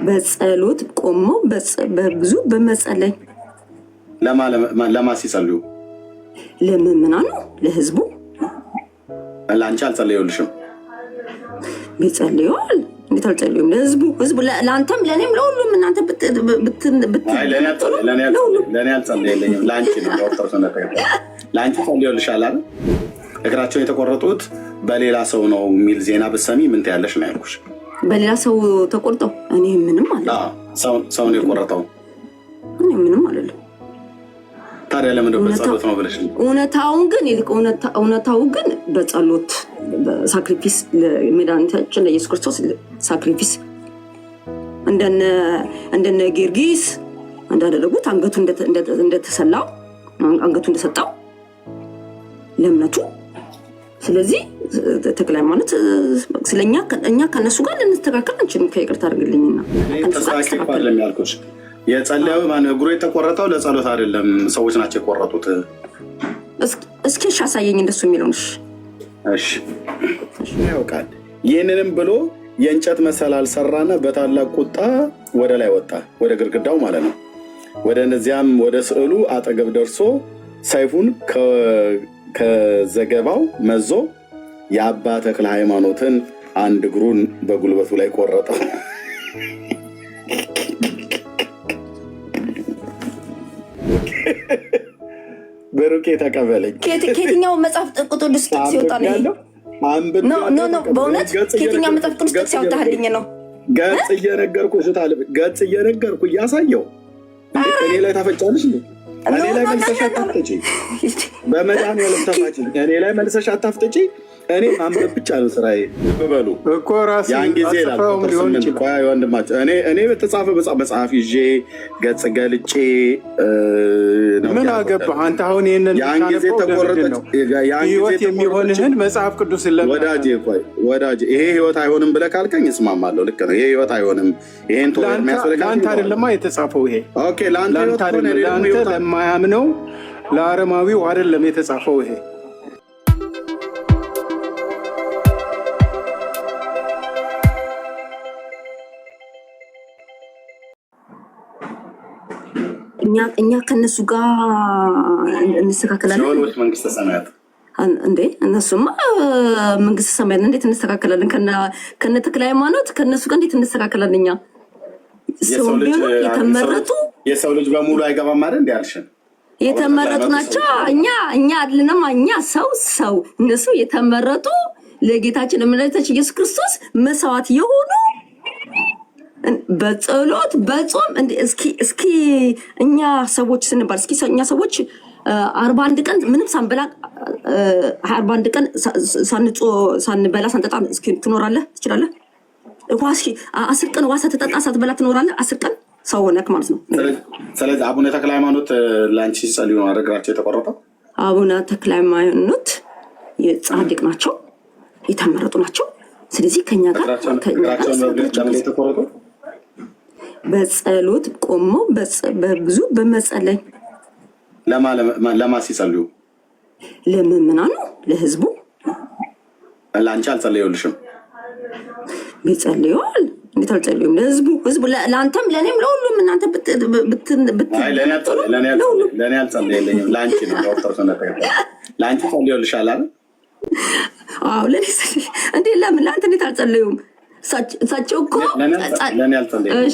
በጸሎት ቆሞ በብዙ በመጸለይ ለማ ሲጸልዩ ለምእመናኑ ለህዝቡ ለአንቺ አልጸለዩልሽም? ቢጸልዩል እንዴት አልጸልዩም? ለህዝቡ ለአንተም ለኔም ለሁሉም እናንተ ለኔ አልጸለየልኝም። ለአንቺ ነው ዶክተር ለአንቺ ጸልዩልሻል አይደል? እግራቸው የተቆረጡት በሌላ ሰው ነው የሚል ዜና ብትሰሚ ምን ትያለሽ ነው ያልኩሽ። በሌላ ሰው ተቆርጠው እኔ ምንም አለ ሰው ነው የቆረጠው እኔ ምንም አለለም። ታዲያ ለምን በጸሎት ነው ብለሽ? እውነታው ግን በጸሎት ሳክሪፊስ ለመድኃኒታችን ለኢየሱስ ክርስቶስ ሳክሪፊስ እንደነ ጊዮርጊስ እንዳደረጉት አንገቱ እንደተሰላው አንገቱ እንደሰጣው ለእምነቱ። ስለዚህ ተክለ ሃይማኖት ስለኛ እኛ ከነሱ ጋር ልንስተካከል አንችልም። ከይቅርታ አድርግልኝና ተሳክቷል ለሚያልኩሽ የጸለዩ ማን እግሩ የተቆረጠው ለጸሎት አይደለም፣ ሰዎች ናቸው የቆረጡት። እስኪ አሳየኝ እንደሱ የሚለውንሽ። እሺ ያውቃል። ይህንንም ብሎ የእንጨት መሰላል ሰራና በታላቅ ቁጣ ወደ ላይ ወጣ፣ ወደ ግድግዳው ማለት ነው። ወደ እነዚያም ወደ ስዕሉ አጠገብ ደርሶ ሰይፉን ከዘገባው መዞ የአባ ተክለ ሃይማኖትን አንድ እግሩን በጉልበቱ ላይ ቆረጠው። በሩቄ ተቀበለኝ። ከየትኛው መጽሐፍ ቅዱስ ጥቅስ ይወጣልኝ? በእውነት ከየትኛው መጽሐፍ ቅዱስ ጥቅስ ያወጣልኝ ነው? ገጽ እየነገርኩ እያሳየው እኔ ላይ ታፈጫለሽ እንዴ? እኔ ላይ መልሰሽ አታፍጥጪ። በመድኃኒዓለም ተፋጭ። እኔ ላይ መልሰሽ አታፍጥጪ። እኔ ማንበብ ብቻ ነው ስራዬ። በሉ እኮ ራስ ያን ጊዜ ወንድማቸው እኔ በተጻፈ መጽሐፍ ይዤ ገጽ ገልጬ ምን አገባህ አንተ? አሁን ይሄንን ያን ጊዜ ተቆረጠች። ህይወት የሚሆንህን መጽሐፍ ቅዱስ ወዳጄ ይሄ ህይወት አይሆንም ብለህ ካልከኝ እስማማለሁ። ልክ ነው። ይሄ ህይወት አይሆንም። ይሄን ቶሎ ለአንተ አይደለማ የተጻፈው ይሄ። ኦኬ ለአንተ ለማያምነው ለአረማዊው አይደለም የተጻፈው ይሄ። እኛ ከነሱ ጋር እንስተካከላለን። ሰዎች መንግስተ ሰማያት እንዴ እነሱማ መንግስተ ሰማያት እንዴት እንስተካከላለን? ከነ ተክለ ሃይማኖት ከነሱ ጋር እንዴት እንስተካከላለን? እኛ የሰው ልጅ በሙሉ አይገባም ማለት እንዴ አልሽን? የተመረጡ ናቸው። እኛ አይደለንም። እኛ ሰው እነሱ የተመረጡ ለጌታችን መድኃኒታችን ኢየሱስ ክርስቶስ መስዋዕት የሆኑ በጸሎት በጾም እስኪ እኛ ሰዎች ስንባል እስኪ እኛ ሰዎች 41 ቀን ምንም ሳንበላ 41 ቀን ሳንበላ ሳንጠጣ እስኪ ትኖራለህ? ትችላለህ? ውሃ እስኪ 10 ቀን ውሃ ሳትጠጣ ሳትበላ ትኖራለህ? 10 ቀን ሰው ሆነክ ማለት ነው። ስለዚህ አቡነ ተክለ ሃይማኖት ለአንቺ ሲጸልዩ ነው እግራቸው የተቆረጠው። አቡነ ተክለ ሃይማኖት የጻድቅ ናቸው፣ የተመረጡ ናቸው። ስለዚህ ከኛ ጋር በጸሎት ቆሞ በብዙ በመጸለይ ለማ ሲጸልዩ ለምእመናኑ ለህዝቡ ለአንቺ አልጸለዩልሽም? ቢጸልዩል እንዴት አልጸልዩም? ለህዝቡ ለአንተም ለኔም ለሁሉም እናንተ ለኔ አልጸለየልኝም። ለአንቺ ነው ዶክተር ለአንቺ ጸልዩልሻል አይደል? አዎ ለኔ እንዴ ለምን ለአንተ እንዴት አልጸለዩም? እሳቸው እኮ ለኔ አልጸለዩም።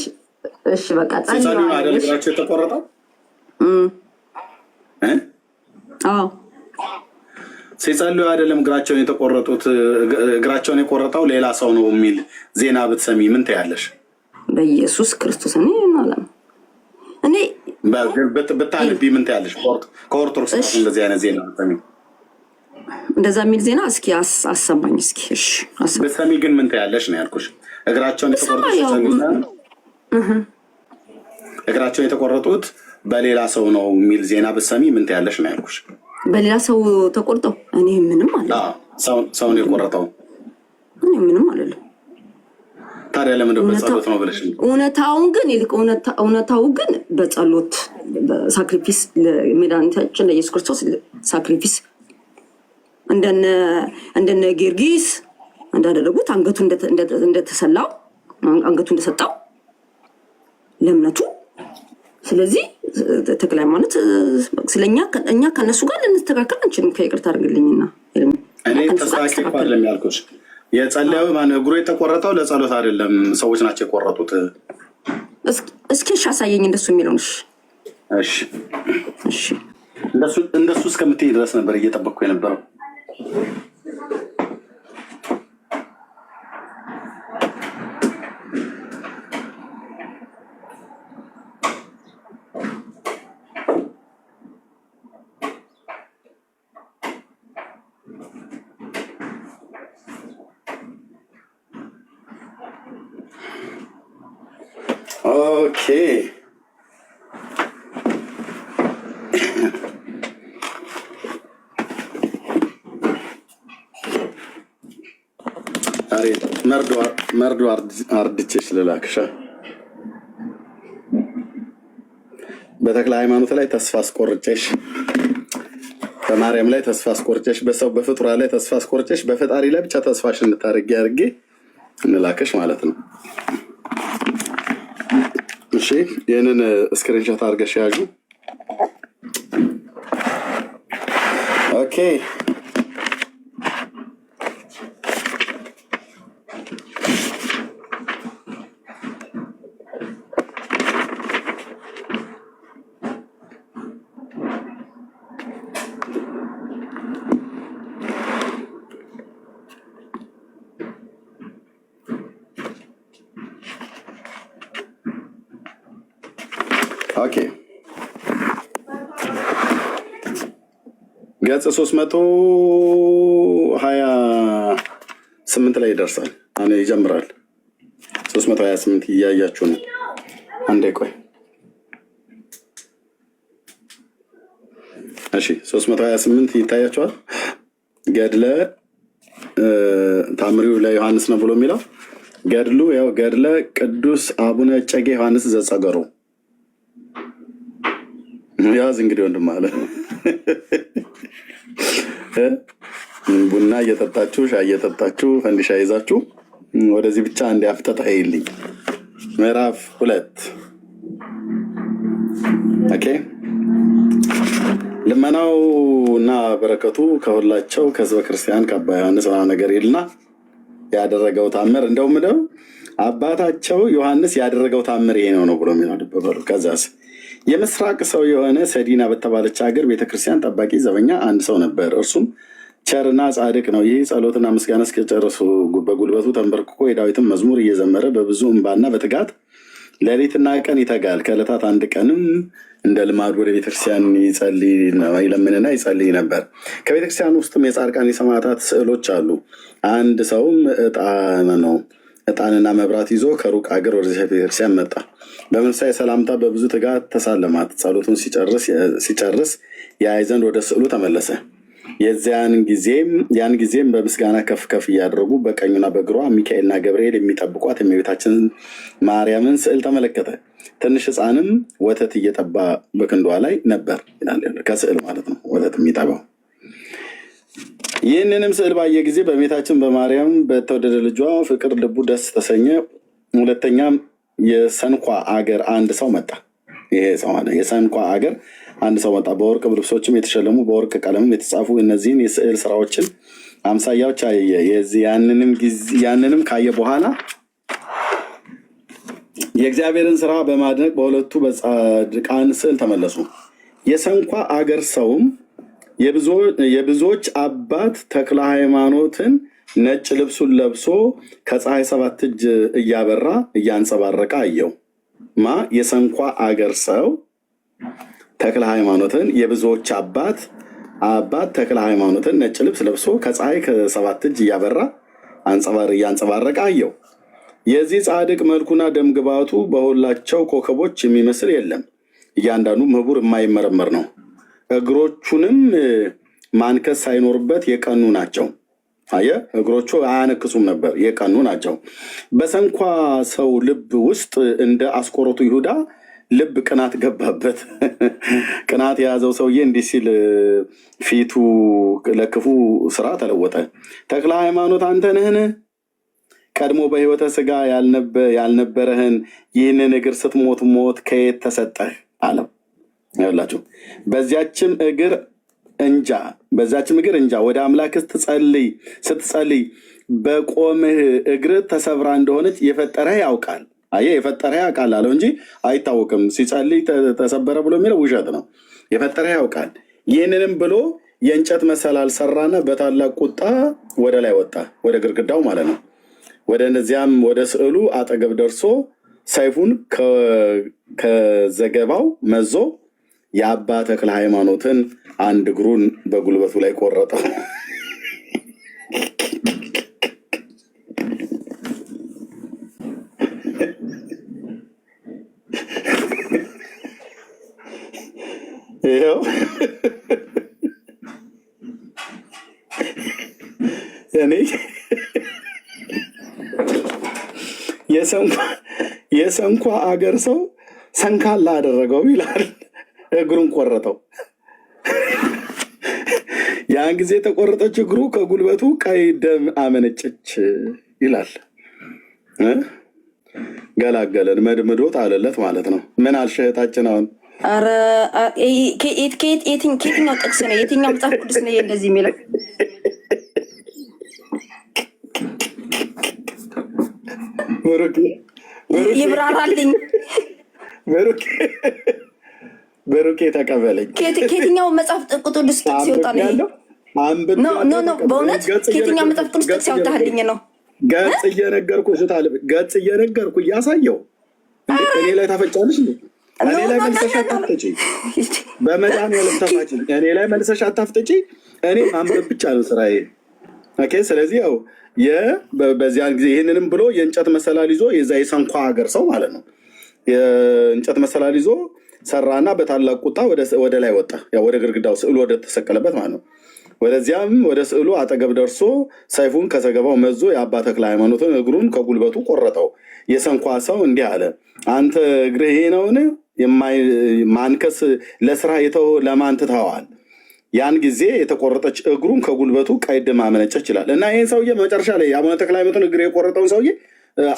እሺ በቃ ጸልዩ አይደል? እግራቸው የተቆረጠው አዎ ሲጸልዩ አይደለም እግራቸውን የተቆረጡት። እግራቸውን የቆረጠው ሌላ ሰው ነው የሚል ዜና ብትሰሚ ምን ትያለሽ? በኢየሱስ ክርስቶስ እኔ ብታነቢ ምን ትያለሽ? ከኦርቶዶክስ እንደዚህ አይነት ዜና ብትሰሚ እንደዛ የሚል ዜና እስኪ አሰማኝ እስኪ። እሺ ብትሰሚ ግን ምን ትያለሽ ነው ያልኩሽ። እግራቸውን የተቆረጡት በሌላ ሰው ነው የሚል ዜና ብትሰሚ ምን ትያለሽ ነው ያልኩሽ። በሌላ ሰው ተቆርጠው እኔ ምንም አለ ሰው ነው የቆረጠው እኔ ምንም አለለ። ታዲያ ለምን በጸሎት ነው ብለሽ? እውነታው ግን በጸሎት ሳክሪፊስ ለመድኃኒታችን ለኢየሱስ ክርስቶስ ሳክሪፊስ እንደነ ጊዮርጊስ እንዳደረጉት አንገቱ እንደተሰላው አንገቱ እንደሰጣው ለእምነቱ። ስለዚህ ተክለ ሃይማኖት ስለኛ እኛ ከነሱ ጋር ልንስተካከል አንችልም። ከይቅርታ አድርግልኝና እኔ ተስተካክል ያልኩሽ የጸለዩ ማን እግሩ የተቆረጠው ለጸሎት አይደለም፣ ሰዎች ናቸው የቆረጡት። እስኪ አሳየኝ እንደሱ የሚለውን። እሺ እሺ እንደሱ እስከምትሄድ ድረስ ነበር እየጠበቅኩ የነበረው። ኦኬ መርዶ አርድቼሽ ልላክሻ። በተክለ ሃይማኖት ላይ ተስፋ አስቆርጬሽ፣ በማርያም ላይ ተስፋ አስቆርጬሽ፣ በሰው በፍጡራ ላይ ተስፋ አስቆርጬሽ፣ በፈጣሪ ላይ ብቻ ተስፋሽ እንድታደርጊ አድርጌ እንላክሽ ማለት ነው። እሺ ይህንን ስክሪንሾት አድርገሽ ያዡ። ኦኬ ኦኬ ገጽ 328 ላይ ይደርሳል። አሁን ይጀምራል። 328 እያያችሁ ነው። አንዴ ቆይ። እሺ 328 ይታያችኋል። ገድለ ታምሪው ለዮሐንስ ነው ብሎ የሚለው ገድሉ ያው ገድለ ቅዱስ አቡነ እጨጌ ዮሐንስ ዘጸገሩ ያዝ እንግዲህ ወንድም ማለት ነው። ቡና እየጠጣችሁ ሻይ እየጠጣችሁ ፈንዲሻ ይዛችሁ ወደዚህ ብቻ እንዲያፍጠጣ ይልኝ። ምዕራፍ 2 ኦኬ። ልመናው እና በረከቱ ከሁላቸው ከህዝበ ክርስቲያን ከአባ ዮሐንስ ነገር ይልና ያደረገው ታምር እንደውም አባታቸው ዮሐንስ ያደረገው ታምር ይሄ ነው ብሎ የሚናደበሉ። ከዛስ የምስራቅ ሰው የሆነ ሰዲና በተባለች ሀገር ቤተክርስቲያን ጠባቂ ዘበኛ አንድ ሰው ነበር። እርሱም ቸርና ጻድቅ ነው። ይህ ጸሎትና ምስጋና እስከጨረሱ በጉልበቱ ተንበርክኮ የዳዊትን መዝሙር እየዘመረ በብዙ እንባና በትጋት ሌሊትና ቀን ይተጋል። ከዕለታት አንድ ቀንም እንደ ልማድ ወደ ቤተክርስቲያን ይለምንና ይጸልይ ነበር። ከቤተክርስቲያን ውስጥም የጻድቃን የሰማዕታት ስዕሎች አሉ። አንድ ሰውም ዕጣንና መብራት ይዞ ከሩቅ አገር ወደ ቤተክርስቲያን መጣ። በመንፈሳዊ ሰላምታ በብዙ ትጋት ተሳለማት። ጸሎቱን ሲጨርስ ያይ ዘንድ ወደ ስዕሉ ተመለሰ። ያን ጊዜም በምስጋና ከፍ ከፍ እያደረጉ በቀኙና በግሯ ሚካኤልና ገብርኤል የሚጠብቋት የእመቤታችን ማርያምን ስዕል ተመለከተ። ትንሽ ሕፃንም ወተት እየጠባ በክንዷ ላይ ነበር ይላል። ከስዕል ማለት ነው ወተት የሚጠባው። ይህንንም ስዕል ባየ ጊዜ በእመቤታችን በማርያም በተወደደ ልጇ ፍቅር ልቡ ደስ ተሰኘ። ሁለተኛም የሰንኳ አገር አንድ ሰው መጣ። ይሄ ሰው አለ የሰንኳ አገር አንድ ሰው መጣ። በወርቅ ልብሶችም የተሸለሙ በወርቅ ቀለምም የተጻፉ እነዚህን የስዕል ስራዎችን አምሳያዎች አየ። ያንንም ካየ በኋላ የእግዚአብሔርን ስራ በማድነቅ በሁለቱ በጻድቃን ስዕል ተመለሱ። የሰንኳ አገር ሰውም የብዙዎች አባት ተክለ ሃይማኖትን ነጭ ልብሱን ለብሶ ከፀሐይ 7 እጅ እያበራ እያንጸባረቀ አየው። የሰንኳ አገር ሰው ተክለ ሃይማኖትን የብዙዎች አባት ተክለ ሃይማኖትን ነጭ ልብስ ለብሶ ከፀሐይ 7 እጅ እያበራ እያንጸባረቀ አየው። የዚህ ጻድቅ መልኩና ደምግባቱ በሁላቸው ኮከቦች የሚመስል የለም። እያንዳንዱ ህቡር የማይመረመር ነው። እግሮቹንም ማንከስ ሳይኖርበት የቀኑ ናቸው። እግሮቹ አያነክሱም ነበር፣ የቀኑ ናቸው። በሰንኳ ሰው ልብ ውስጥ እንደ አስቆሮቱ ይሁዳ ልብ ቅናት ገባበት። ቅናት የያዘው ሰውዬ እንዲህ ሲል ፊቱ ለክፉ ስራ ተለወጠ። ተክለ ሃይማኖት አንተ ነህን? ቀድሞ በሕይወተ ሥጋ ያልነበረህን ይህንን እግር ስትሞት ሞት ከየት ተሰጠህ አለው። ያላችሁ በዚያችም እግር እንጃ ወደ አምላክ ስትጸልይ በቆምህ እግር ተሰብራ እንደሆነች የፈጠረህ ያውቃል። አየህ፣ የፈጠረህ ያውቃል አለው እንጂ አይታወቅም። ሲጸልይ ተሰበረ ብሎ የሚለው ውሸት ነው። የፈጠረህ ያውቃል። ይህንንም ብሎ የእንጨት መሰላል ሰራና በታላቅ ቁጣ ወደ ላይ ወጣ፣ ወደ ግድግዳው ማለት ነው። ወደዚያም ወደ ስዕሉ አጠገብ ደርሶ ሰይፉን ከዘገባው መዞ የአባ ተክለ ሃይማኖትን አንድ እግሩን በጉልበቱ ላይ ቆረጠው። ይኸው እኔ የሰንኳ አገር ሰው ሰንካላ አደረገው ይላል። እግሩን ቆረጠው። ያን ጊዜ የተቆረጠች እግሩ ከጉልበቱ ቀይ ደም አመነጨች ይላል። ገላገለን መድምዶ ጣለለት ማለት ነው። ምን አልሽ እህታችን? አሁን ከየትኛው ጥቅስ ነው? የትኛው መጽሐፍ ቅዱስ ነው እንደዚህ የሚለው? ይብራራልኝ። ብሩኬ ተቀበለኝ። ከየትኛው መጽሐፍ ቅዱስ ጥቅስ ይወጣ ነው? በእውነት ከየትኛው መጽሐፍ ቅዱስ ጥቅስ ያወጣልኝ ነው? ገጽ እየነገርኩ እያሳየው እኔ ላይ ታፈጫለሽ። እኔ ላይ መልሰሽ አታፍጥጪ። በመድኃኒዓለም ተፋጭ። እኔ ላይ መልሰሽ አታፍጥጪ። እኔ ማንበብ ብቻ ነው ስራዬ። ኦኬ። ስለዚህ ያው በዚያን ጊዜ ይህንንም ብሎ የእንጨት መሰላል ይዞ የዛ የሰንኳ ሀገር ሰው ማለት ነው የእንጨት መሰላል ይዞ ሰራና በታላቅ ቁጣ ወደ ላይ ወጣ፣ ወደ ግድግዳው ስዕሉ ወደ ተሰቀለበት ማለት ነው። ወደዚያም ወደ ስዕሉ አጠገብ ደርሶ ሰይፉን ከዘገባው መዞ የአባ ተክለ ሃይማኖትን እግሩን ከጉልበቱ ቆረጠው። የሰንኳ ሰው እንዲህ አለ፣ አንተ እግርህ ይሄ ነውን? ማንከስ ለስራ የተው ለማን ትተዋል? ያን ጊዜ የተቆረጠች እግሩን ከጉልበቱ ቀይ ደም አመነጨች ይላል። እና ይህን ሰውዬ መጨረሻ ላይ አቡነ ተክለ ሃይማኖትን እግር የቆረጠውን ሰውዬ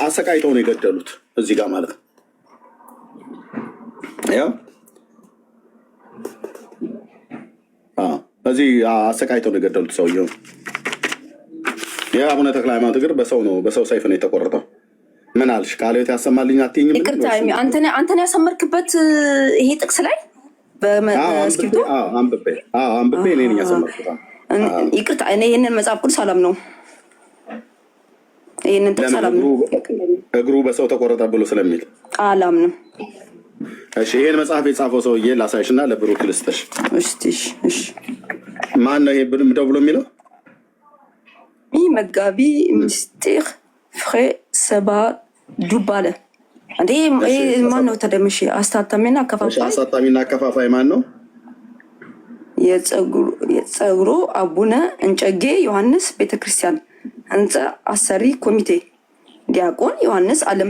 አሰቃይተው ነው የገደሉት። እዚህ ጋር ማለት ነው በዚህ አሰቃይተው ነው የገደሉት ሰውዬው። የአቡነ ተክለ ሃይማኖት እግር በሰው ሰይፍ ነው የተቆረጠው። ምን አልሽ? ቃልዮት ያሰማልኝ አትይኝም? ይቅርታ፣ አንተን ያሰመርክበት ይሄ ጥቅስ ላይ በስክሪፕቶ አንብቤ እኔ ነኝ ያሰመርኩት። ይቅርታ፣ እኔ ይህንን መጽሐፍ ቅዱስ አላምነውም። ይህንን ጥቅስ አላምነውም። እግሩ በሰው ተቆረጠ ብሎ ስለሚል አላምንም። እሺ፣ ይሄን መጽሐፍ የጻፈው ሰውዬ ላሳይሽና ለብሩክ ልስጥሽ። እሺ፣ ማን ነው ይሄ ምንድነው ብሎ የሚለው? ይህ መጋቢ ምስጢር ፍሬ ሰባ ዱባለ እንዴ ማን ነው? ተደምሽ አሳታሚና አከፋፋይ ማን ነው? የጸጉሩ አቡነ እንጨጌ ዮሐንስ ቤተክርስቲያን ህንፃ አሰሪ ኮሚቴ ዲያቆን ዮሐንስ አለም።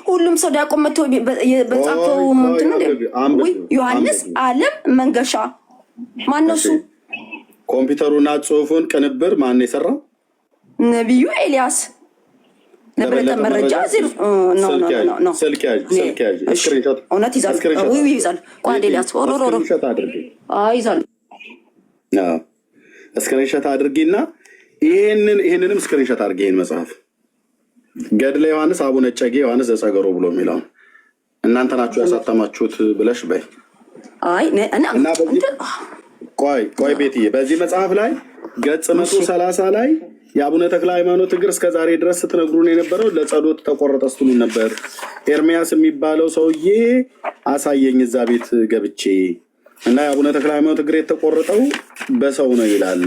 ሁሉም ሰው ዲያቆን መጥቶ በጻፈው እንትን ዮሐንስ አለም መንገሻ ማን ነው እሱ? ኮምፒውተሩና ጽሁፉን ቅንብር ማን ነው የሰራው? ነቢዩ ኤልያስ። ለበለጠ መረጃ ስልክ ያዥ እውነት ይዛል ይዛል። ቋንዴ ሊያስ ይዛል። ስክሪንሾት አድርጊና ይህንንም ስክሪንሾት አድርጊ። ይህን መጽሐፍ ገድለ ዮሐንስ አቡነ እጨጌ ዮሐንስ ዘጸገሮ ብሎ የሚለውን እናንተ ናችሁ ያሳተማችሁት ብለሽ በይ። ቆይ ቤትዬ፣ በዚህ መጽሐፍ ላይ ገጽ 130 ላይ የአቡነ ተክለ ሃይማኖት እግር እስከዛሬ ድረስ ስትነግሩን የነበረው ለጸሎት ተቆረጠ ስትሉን ነበር። ኤርሚያስ የሚባለው ሰውዬ አሳየኝ እዛ ቤት ገብቼ እና የአቡነ ተክለ ሃይማኖት እግር የተቆረጠው በሰው ነው ይላል።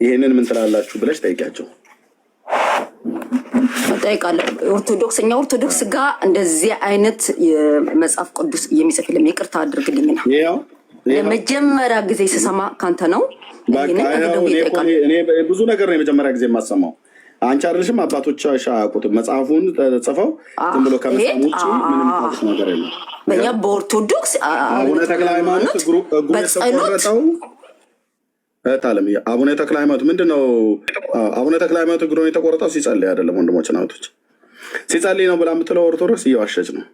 ይሄንን ምን ትላላችሁ ብለሽ ጠይቂያቸው። እኛ ኦርቶዶክስ ጋር እንደዚህ አይነት የመጽሐፍ ቅዱስ የሚጽፍ የለም። ይቅርታ አድርግልኝና ለመጀመሪያ ጊዜ ስሰማ ካንተ ነው። ብዙ ነገር ነው የመጀመሪያ ጊዜ የማሰማው። አንቺ አይደለሽም አባቶች አያውቁትም። መጽሐፉን ጽፈው ዝም ብሎ ከመጽሐፍ ውጭ ምንም ታውቁት ነገር የለም። በእኛ በኦርቶዶክስ አቡነ ተክለ ሃይማኖት እግሩ የተቆረጠው ታለም አቡነ ተክለ ሃይማኖት ምንድነው? አቡነ ተክለ ሃይማኖት እግሩን የተቆረጠው ሲጸልይ አይደለም ወንድሞች እናቶች፣ ሲጸልይ ነው ብላ የምትለው ኦርቶዶክስ እየዋሸች ነው።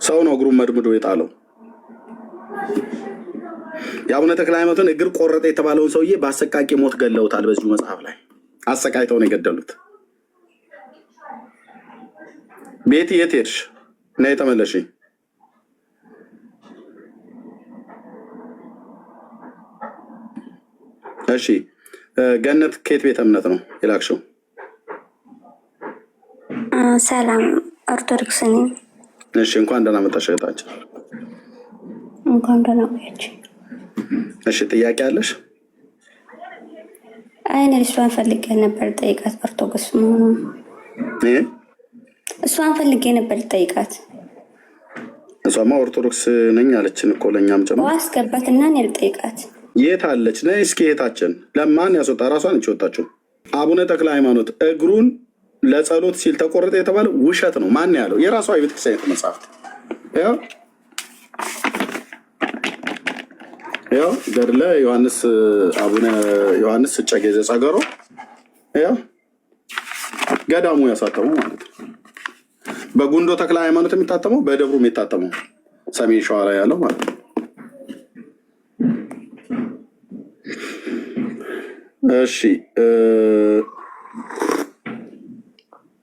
ሰው ነው እግሩን መድምዶ የጣለው። የአቡነ ተክለ ሃይማኖትን እግር ቆረጠ የተባለውን ሰውዬ በአሰቃቂ ሞት ገለውታል። በዚሁ መጽሐፍ ላይ አሰቃይተው ነው የገደሉት። ቤቲ የት ሄድሽ? ነይ ተመለሺ። እሺ ገነት ከየት ቤተ እምነት ነው የላክሽው? ሰላም ኦርቶዶክስ ነኝ። እሺ እንኳን ደህና መጣሽ እህታችን። እንኳን ደህና ቆያች። እሺ ጥያቄ አለሽ? እኔ እሷን ፈልጌ ነበር ጠይቃት። ኦርቶዶክስ መሆኑን እሷን ፈልጌ ነበር ጠይቃት። እሷማ ኦርቶዶክስ ነኝ አለችን እኮ ለእኛም ጨምሮ አስገባትና እኔ ልጠይቃት። የት አለች? ነይ እስኪ እህታችን። ለማን ያስወጣ? ራሷን እች ወጣችው። አቡነ ተክለ ሃይማኖት እግሩን ለጸሎት ሲል ተቆረጠ የተባለ ውሸት ነው። ማን ያለው? የራሷ የቤተክርስቲያን መጽሐፍት ያው ገድለ ዮሐንስ አቡነ ዮሐንስ እጨጌ ዘጸገሮ ያው ገዳሙ ያሳተመው ማለት ነው። በጉንዶ ተክለ ሃይማኖት የሚታተመው በደብሩ የሚታተመው ሰሜን ሸዋ ላይ ያለው ማለት ነው። እሺ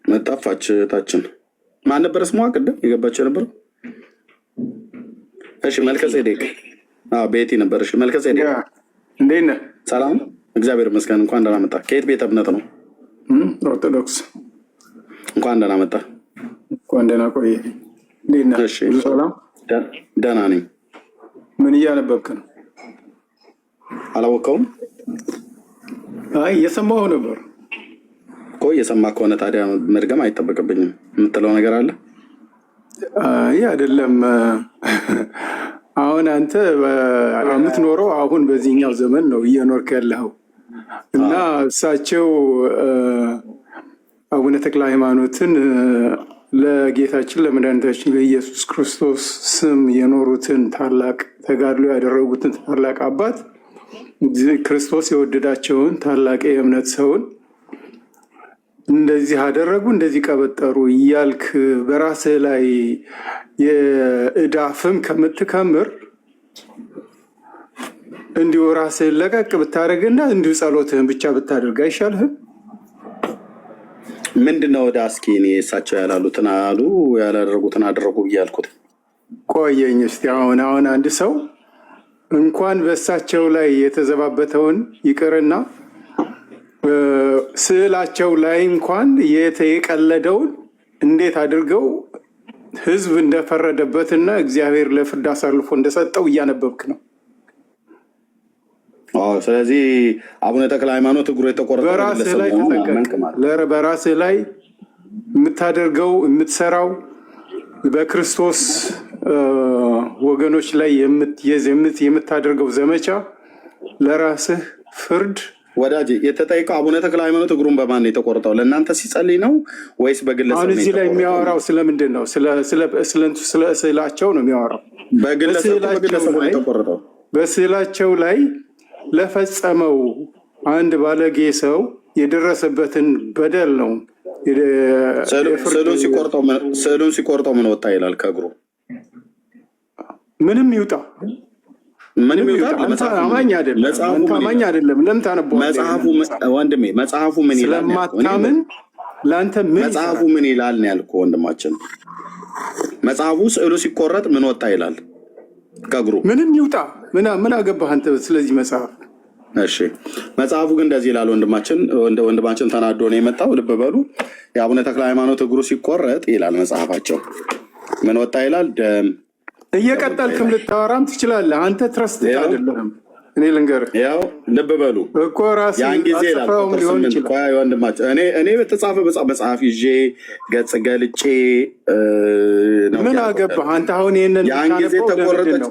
መጣፋች ታችን ማን ነበር ስሟ? ቅድም የገባች ነበር። እሺ መልከጼዴቅ ቤቲ ነበር። እሺ መልከጼዴቅ እንዴት ነህ? ሰላም እግዚአብሔር ይመስገን። እንኳን ደህና መጣ። ከየት ቤተ እምነት ነው? ኦርቶዶክስ። እንኳን ደህና መጣ። እንኳን ደህና ቆየ። እንዴት ነህ? እሺ ሰላም ደህና ነኝ። ምን እያነበብክ ነው? አላወቀውም? አይ እየሰማሁ ነበር እኮ። እየሰማ ከሆነ ታዲያ መድገም አይጠበቅብኝም። የምትለው ነገር አለ? አይ አይደለም። አሁን አንተ የምትኖረው አሁን በዚህኛው ዘመን ነው እየኖርክ ያለኸው እና እሳቸው አቡነ ተክለ ሃይማኖትን ለጌታችን ለመድኃኒታችን ለኢየሱስ ክርስቶስ ስም የኖሩትን ታላቅ ተጋድሎ ያደረጉትን ታላቅ አባት ክርስቶስ የወደዳቸውን ታላቅ የእምነት ሰውን እንደዚህ አደረጉ፣ እንደዚህ ቀበጠሩ እያልክ በራስህ ላይ የዕዳ ፍም ከምትከምር እንዲሁ ራስህን ለቀቅ ብታደርግና እንዲሁ ጸሎትህን ብቻ ብታደርግ አይሻልህም? ምንድነው ወደ እስኪ እኔ እሳቸው ያላሉትን አሉ ያላደረጉትን አደረጉ ብያልኩት ቆየኝ እስቲ። አሁን አንድ ሰው እንኳን በእሳቸው ላይ የተዘባበተውን ይቅርና ስዕላቸው ላይ እንኳን የቀለደውን እንዴት አድርገው ሕዝብ እንደፈረደበትና እግዚአብሔር ለፍርድ አሳልፎ እንደሰጠው እያነበብክ ነው። ስለዚህ አቡነ ተክለ ሃይማኖት እግሩ የተቆረጠ በራስህ ላይ የምታደርገው የምትሰራው በክርስቶስ ወገኖች ላይ የምታደርገው ዘመቻ ለራስህ ፍርድ። ወዳጅ የተጠየቀው አቡነ ተክለ ሃይማኖት እግሩን በማን ነው የተቆረጠው? ለእናንተ ሲጸልይ ነው ወይስ በግለሰብ? አሁን እዚህ ላይ የሚያወራው ስለምንድን ነው? ስለ ስዕላቸው ነው የሚያወራው። በስዕላቸው ላይ ለፈጸመው አንድ ባለጌ ሰው የደረሰበትን በደል ነው። ስዕሉን ሲቆርጠው ምን ወጣ ይላል ከእግሩ? ምንም ይውጣ ምንም ይውጣ። አማኝ አይደለም። ለምን ታነበዋለህ? ወንድሜ መጽሐፉ ምን ይላል? ስለማታምን ለአንተ መጽሐፉ ምን ይላል ነው ያልኩህ ወንድማችን። መጽሐፉ ስዕሉ ሲቆረጥ ምን ወጣ ይላል ከእግሩ? ምንም ይውጣ። ምን አገባህ አንተ ስለዚህ መጽሐፍ? እሺ መጽሐፉ ግን እንደዚህ ይላል። ወንድማችን ተናዶ ነው የመጣው። ልብ በሉ። የአቡነ ተክለ ሃይማኖት እግሩ ሲቆረጥ ይላል መጽሐፋቸው ምን ወጣ ይላል? ደም። እየቀጠልክም ልታወራም ትችላለህ። አንተ ትረስት አይደለህም። እኔ ልንገርህ፣ ያው ልብ በሉ እኮ ራስህ ያን ጊዜ ይላል ወንድማችን። እኔ በተጻፈ መጽሐፍ ይዤ ገጽ ገልጬ ምን አገባህ አንተ? አሁን ይሄንን ያን ጊዜ ተቆረጠች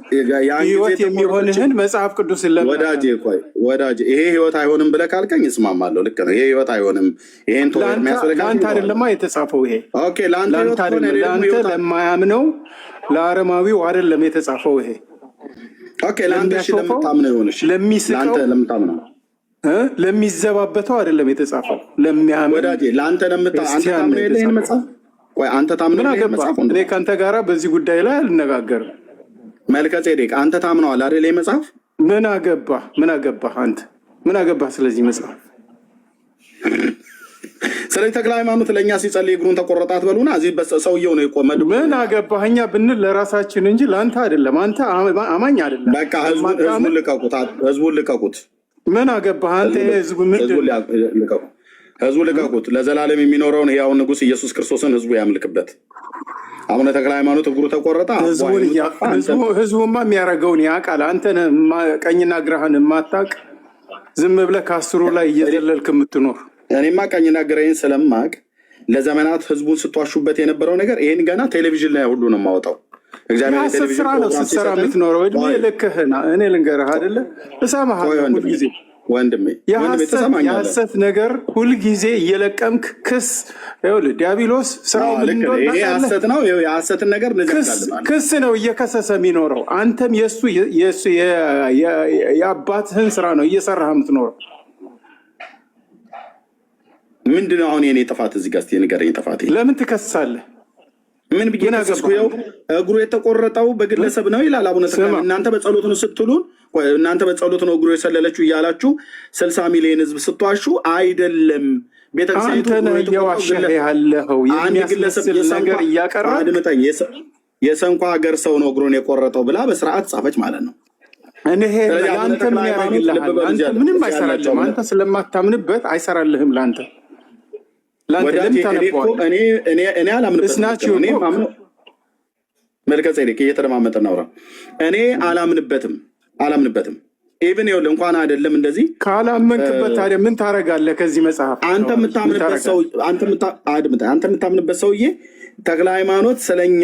ህይወት የሚሆንህን መጽሐፍ ቅዱስ ወዳጅ ይሄ ህይወት አይሆንም ብለህ ካልከኝ እስማማለሁ። ልክ ነው። ይሄ ህይወት አይሆንም። ይሄን ለአንተ አይደለማ የተጻፈው። ይሄ ኦኬ፣ ለአንተ ለማያምነው ለአረማዊው አይደለም የተጻፈው። ይሄ ለሚዘባበተው አይደለም የተጻፈው፣ ለሚያምን ወዳጄ ለአንተ ታምነው የለ ይህን መጽሐፍ? ቆይ አንተ ታምነው ይህን መጽሐፍ? እኔ ከአንተ ጋራ በዚህ ጉዳይ ላይ አልነጋገርም። መልከጼዴቅ አንተ ታምነዋል አይደል? ይህ መጽሐፍ ምን አገባህ አንተ? ምን አገባህ ስለዚህ መጽሐፍ? ስለዚህ ተክለ ሃይማኖት ለእኛ ሲጸልይ እግሩን ተቆረጠ አትበሉና እዚህ ሰውየው ነው የቆመ። ምን አገባህ? እኛ ብንል ለራሳችን እንጂ ለአንተ አይደለም። አንተ አማኝ አይደለም። በቃ ህዝቡን ልቀቁት። ምን አገባህ አንተ? ህዝቡ ልቀቁት። ለዘላለም የሚኖረውን ሕያው ንጉሥ ኢየሱስ ክርስቶስን ህዝቡ ያምልክበት። አቡነ ተክለ ሃይማኖት እግሩ ተቆረጠ። ህዝቡማ የሚያደርገውን ያውቃል። አንተ ቀኝና ግራህን የማታውቅ ዝም ብለህ ከአስሩ ላይ እየዘለልክ የምትኖር። እኔማ ቀኝና ግራዬን ስለማቅ ለዘመናት ህዝቡን ስትዋሹበት የነበረው ነገር ይህን ገና ቴሌቪዥን ላይ ሁሉ ነው የማወጣው። እግዚአብሔር ስራ ነው ስትሰራ የምትኖረው። እድሜ ልክህና እኔ ልንገርህ አይደለ? እሰማሃለሁ ሁልጊዜ ወንድሜ። የሐሰት ነገር ሁልጊዜ እየለቀምክ ክስ። ይኸውልህ ዲያብሎስ ስራው ምን እንደሆነ ሐሰት ነው። የሐሰትን ነገር ክስ ነው እየከሰሰ የሚኖረው። አንተም የእሱ የአባትህን ስራ ነው እየሰራህ የምትኖረው። ምንድነው አሁን የኔ ጥፋት? እዚህ ጋር እስኪ ንገረኝ። ጥፋት ለምን ትከሳለህ? ምን ብዬ ከሰስኩ? ይኸው እግሩ የተቆረጠው በግለሰብ ነው ይላል አቡነ ተክለ። እናንተ በጸሎት ነው ስትሉን፣ እናንተ በጸሎት ነው እግሩ የሰለለችው እያላችሁ 60 ሚሊዮን ህዝብ ስትዋሹ አይደለም። ቤተክርስቲያኒቱ እየዋሸህ ያለኸው የሚያስመስል ነገር እያቀረብክ የሰንኳ ሀገር ሰው ነው እግሩን የቆረጠው ብላ በስርዓት ጻፈች ማለት ነው። ለአንተ ምን ያደርግልሃል? አንተ ምንም አይሰራልህም። አንተ ስለማታምንበት አይሰራልህም ለአንተ። እኔ አላምንበትም። መልከጼዴቅ እየተደማመጠ እናውራ። እኔ አላምንበትም። ኢቭን ይኸውልህ እንኳን አይደለም እንደዚህ ካላመንክበት ታዲያ ምን ታደርጋለህ? ከዚህ መጽሐፍ አንተ የምታምንበት ሰውዬ ተክለ ሃይማኖት ስለኛ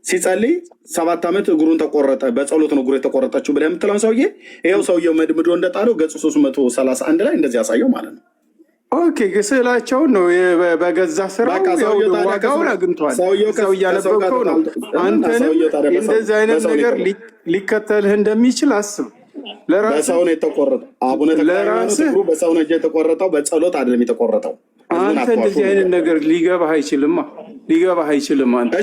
ሲጸልይ 7 ዓመት እግሩን ተቆረጠ፣ በጸሎት ነው እግሩ የተቆረጠችው ብለህ የምትለውን ሰውዬ ይኸው ሰውየው መድምዶ እንደጣለው ገጹ 331 ላይ እንደዚህ ያሳየው ማለት ነው። ኦኬ ስዕላቸውን ነው በገዛ ስራው ዋጋውን አግኝቷል። ሰው እያነበብከው ነው። አንተንም እንደዚህ አይነት ነገር ሊከተልህ እንደሚችል አስብ። በሰው ነው የተቆረጠው። አቡነ ተክለ ሃይማኖት እግሩ በሰው ነው የተቆረጠው፣ በጸሎት አይደለም የተቆረጠው። አንተ እንደዚህ አይነት ነገር ሊገባህ አይችልም። አንተ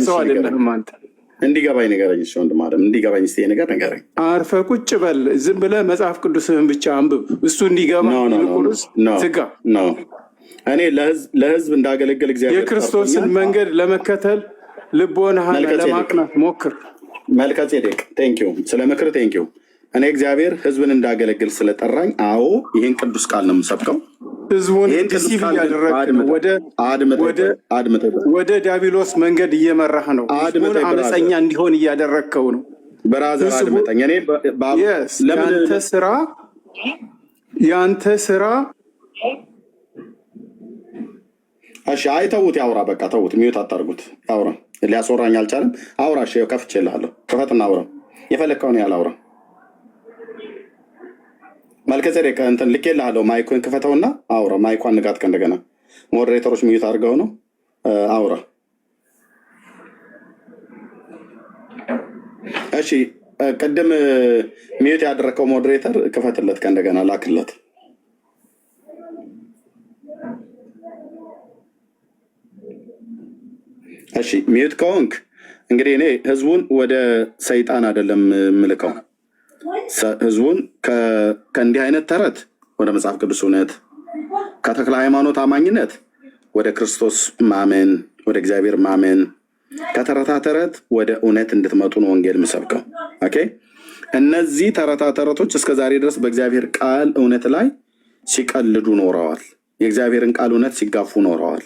ሰው አይደለህም። አንተ እንዲገባኝ ንገረኝ። እሺ ወንድም አለም እንዲገባኝ እስኪ ነገር ንገረኝ። አርፈህ ቁጭ በል። ዝም ብለህ መጽሐፍ ቅዱስህን ብቻ አንብብ። እሱ እንዲገባ ይልቁንስ ትጋ። እኔ ለህዝብ እንዳገለግል እግዚአብሔር የክርስቶስን መንገድ ለመከተል ልቦናህን ለማቅናት ሞክር። መልከጼዴቅ ቴንኪው፣ ስለ ምክር ቴንኪው። እኔ እግዚአብሔር ህዝብን እንዳገለግል ስለጠራኝ፣ አዎ ይህን ቅዱስ ቃል ነው የምሰብከው። ህዝቡን ዲሲቭ እያደረግህ ወደ ዲያብሎስ መንገድ እየመራህ ነው። ህዝቡን አመፀኛ እንዲሆን እያደረግከው ነው። ብራዘር አድመጠኝ። ያንተ ስራ እሺ፣ አይ ተውት፣ ያውራ። በቃ ተውት፣ ሚዩት አታርጉት። ያውራ። ሊያስወራኝ አልቻለም። አውራ። እሺ ከፍቼልሃለሁ። ክፈትና አውራ። የፈለግከውን ያህል አውራ። መልከጼዴቅ እንትን ልኬልሃለሁ። ማይኩን ክፈተውና አውራ። ማይኳን ንጋት እንደገና ሞዴሬተሮች ሚዩት አድርገው ነው። አውራ። እሺ ቅድም ሚዩት ያደረከው ሞዴሬተር ክፈትለት፣ ከእንደገና ላክለት። እሺ ሚዩት ከሆንክ እንግዲህ እኔ ህዝቡን ወደ ሰይጣን አይደለም ምልከው። ህዝቡን ከእንዲህ አይነት ተረት ወደ መጽሐፍ ቅዱስ እውነት፣ ከተክለ ሃይማኖት አማኝነት ወደ ክርስቶስ ማመን፣ ወደ እግዚአብሔር ማመን፣ ከተረታ ተረት ወደ እውነት እንድትመጡ ነው ወንጌል የምሰብከው። ኦኬ። እነዚህ ተረታ ተረቶች እስከ ዛሬ ድረስ በእግዚአብሔር ቃል እውነት ላይ ሲቀልዱ ኖረዋል። የእግዚአብሔርን ቃል እውነት ሲጋፉ ኖረዋል።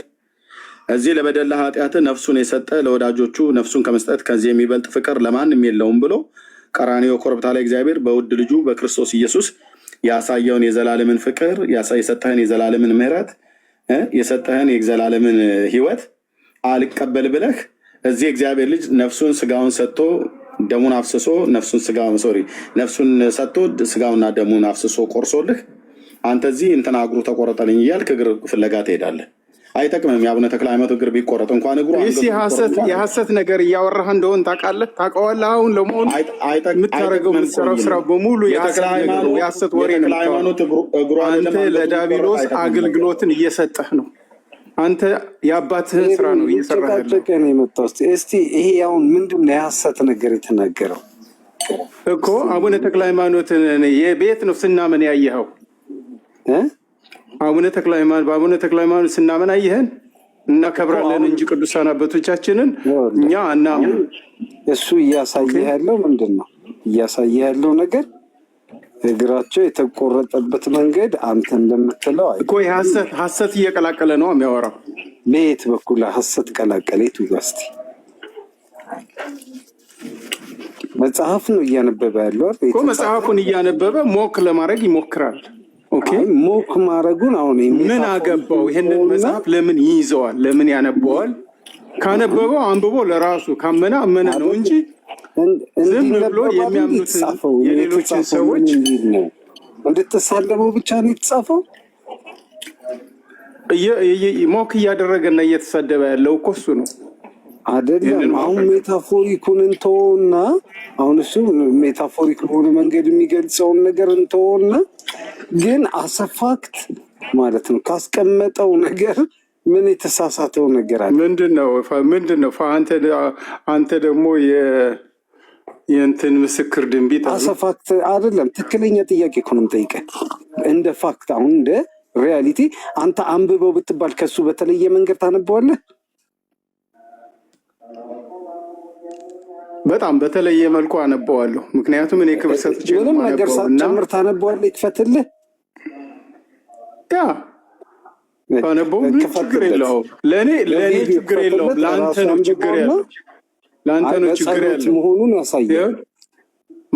እዚህ ለበደል ኃጢአት ነፍሱን የሰጠ ለወዳጆቹ ነፍሱን ከመስጠት ከዚህ የሚበልጥ ፍቅር ለማንም የለውም ብሎ ቀራንዮ ኮረብታ ላይ እግዚአብሔር በውድ ልጁ በክርስቶስ ኢየሱስ ያሳየውን የዘላለምን ፍቅር የሰጠህን የዘላለምን ምሕረት የሰጠህን የዘላለምን ሕይወት አልቀበል ብለህ እዚህ እግዚአብሔር ልጅ ነፍሱን ስጋውን ሰጥቶ ደሙን አፍስሶ ነፍሱን ሰጥቶ ስጋውና ደሙን አፍስሶ ቆርሶልህ አንተ እዚህ እንትና እግሩ ተቆረጠልኝ እያልክ እግር ፍለጋ ትሄዳለህ። አይጠቅምም። የአቡነ ተክለ ሃይማኖት እግር ቢቆረጥ እንኳን እግሩ የሐሰት ነገር እያወራህ እንደሆን ታውቀዋለህ። አሁን ለመሆኑ የምታደርገው የምትሰራው ስራ በሙሉ የሐሰት ወሬ ነው። አንተ ለዳቢሎስ አገልግሎትን እየሰጠህ ነው። አንተ የአባትህን ስራ ነው እየሰራህ ነው የመጣው። እስቲ ይሄ አሁን ምንድን ነው የሐሰት ነገር የተናገረው እኮ? አቡነ ተክለ ሃይማኖትን የቤት ነው ስናምን ያየኸው? በአቡነ ተክለ ሃይማኖት ስናምን አየህን? እናከብራለን እንጂ ቅዱሳን አባቶቻችንን እኛ አናምን። እሱ እያሳየህ ያለው ምንድን ነው? እያሳየህ ያለው ነገር እግራቸው የተቆረጠበት መንገድ አንተ እንደምትለው እኮ ሐሰት እየቀላቀለ ነው የሚያወራው። በየት በኩል ሐሰት ቀላቀሌት? ውስቲ መጽሐፍ ነው እያነበበ ያለው እኮ። መጽሐፉን እያነበበ ሞክ ለማድረግ ይሞክራል። ኦኬ፣ ሞክ ማድረጉን አሁን ምን አገባው? ይሄንን መጽሐፍ ለምን ይይዘዋል? ለምን ያነበዋል? ካነበበው አንብቦ ለራሱ ካመነ አመነ ነው እንጂ ዝም ብሎ የሚያምኑትን የሌሎችን ሰዎች እንድትሳለሙ ብቻ ነው የተጻፈው። ሞክ እያደረገና እየተሳደበ ያለው እኮ እሱ ነው አይደለም። አሁን ሜታፎሪኩን እንተውና፣ አሁን እሱ ሜታፎሪክ በሆነ መንገድ የሚገልጸውን ነገር እንተውና፣ ግን አሰፋክት ማለት ነው ካስቀመጠው ነገር ምን የተሳሳተው ነገር አለ? ምንድን ነው? አንተ ደግሞ የእንትን ምስክር ድንቢት አሰፋክት አይደለም። ትክክለኛ ጥያቄ እኮ ነው የምጠይቀህ። እንደ ፋክት አሁን እንደ ሪያሊቲ አንተ አንብበው ብትባል ከሱ በተለየ መንገድ ታነበዋለህ? በጣም በተለየ መልኩ አነበዋለሁ። ምክንያቱም እኔ ክብር ሰጥቼ ምንም ነገር ሳትጨምር ታነበዋለህ። ይክፈትልህ። ያ ታነበው ችግር የለውም። ለእኔ ችግር የለውም። ለአንተ ነው ችግር ያለው። ለአንተ ነው ችግር ያለው መሆኑን ያሳያል።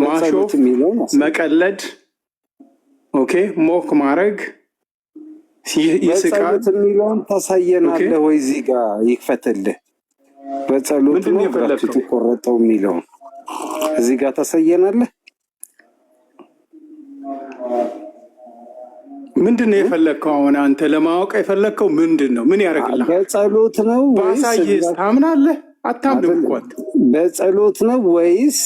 ማሾፍ፣ መቀለድ፣ ኦኬ፣ ሞክ ማድረግ ይስቃል የሚለውን ታሳየናለህ ወይ? እዚህ ጋር ይክፈትልህ። በጸሎት ነው እግራችሁ የተቆረጠው የሚለውን እዚህ ጋር ታሳየናለህ። ምንድን ነው የፈለግከው? አሁን አንተ ለማወቅ የፈለግከው ምንድን ነው? ምን ያደርግልሃል? በጸሎት ነው ወይስ ባሳየስ ታምናለህ? አታምንም እኮ አንተ። በጸሎት ነው ወይስ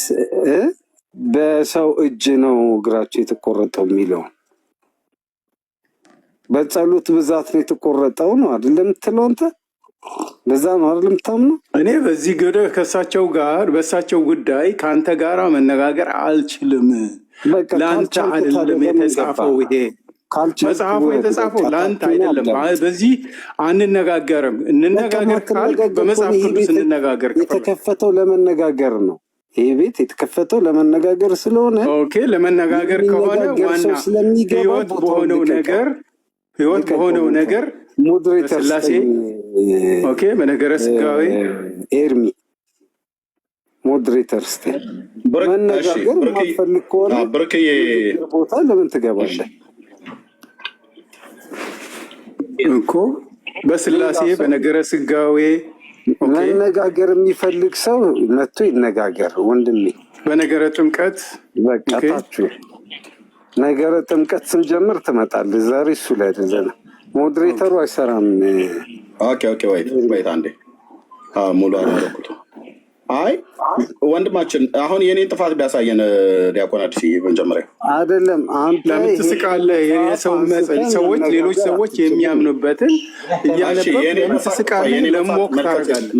በሰው እጅ ነው እግራቸው የተቆረጠው የሚለውን በጸሎት ብዛት ነው የተቆረጠው ነው አይደለም የምትለው አንተ? በዛ ነው አይደለም የምታምነው? እኔ በዚህ ገደህ በእሳቸው ጉዳይ ከአንተ ጋር መነጋገር አልችልም። ለአንተ አይደለም የተጻፈው ይሄ መጽሐፉ የተጻፈው ለአንተ አይደለም። በዚህ አንነጋገርም። እንነጋገር ካልክ በመጽሐፍ ቅዱስ እንነጋገር። የተከፈተው ለመነጋገር ነው። ይህ ቤት የተከፈተው ለመነጋገር ስለሆነ ኦኬ፣ ለመነጋገር ከሆነ ዋና ህይወት በሆነው ነገር ሞዴሬተር ስላሴ ኦኬ፣ በነገረ ስጋዊ ኤርሚ ሞዴሬተር ስቴ መነጋገር ማትፈልግ ከሆነ ቦታ ለምን ትገባለህ እኮ? በስላሴ በነገረ ስጋዌ መነጋገር የሚፈልግ ሰው መጥቶ ይነጋገር ወንድሜ። በነገረ ጥምቀት በቃታችሁ ነገረ ጥምቀት ስንጀምር ትመጣለህ። ዛሬ እሱ ላይ አይደለም። ሞዴሬተሩ አይሰራም። ኦኬ ወይት አንዴ ሙሉ አላረኩት። አይ ወንድማችን አሁን የኔን ጥፋት ቢያሳየን ዲያቆን አዲስ መጀመሪያ አይደለም። አንተ ለምን ትስቃለህ? ሰዎች ሌሎች ሰዎች የሚያምኑበትን እያነበብክ ትስቃለህ። ለሞክ ታደርጋለህ።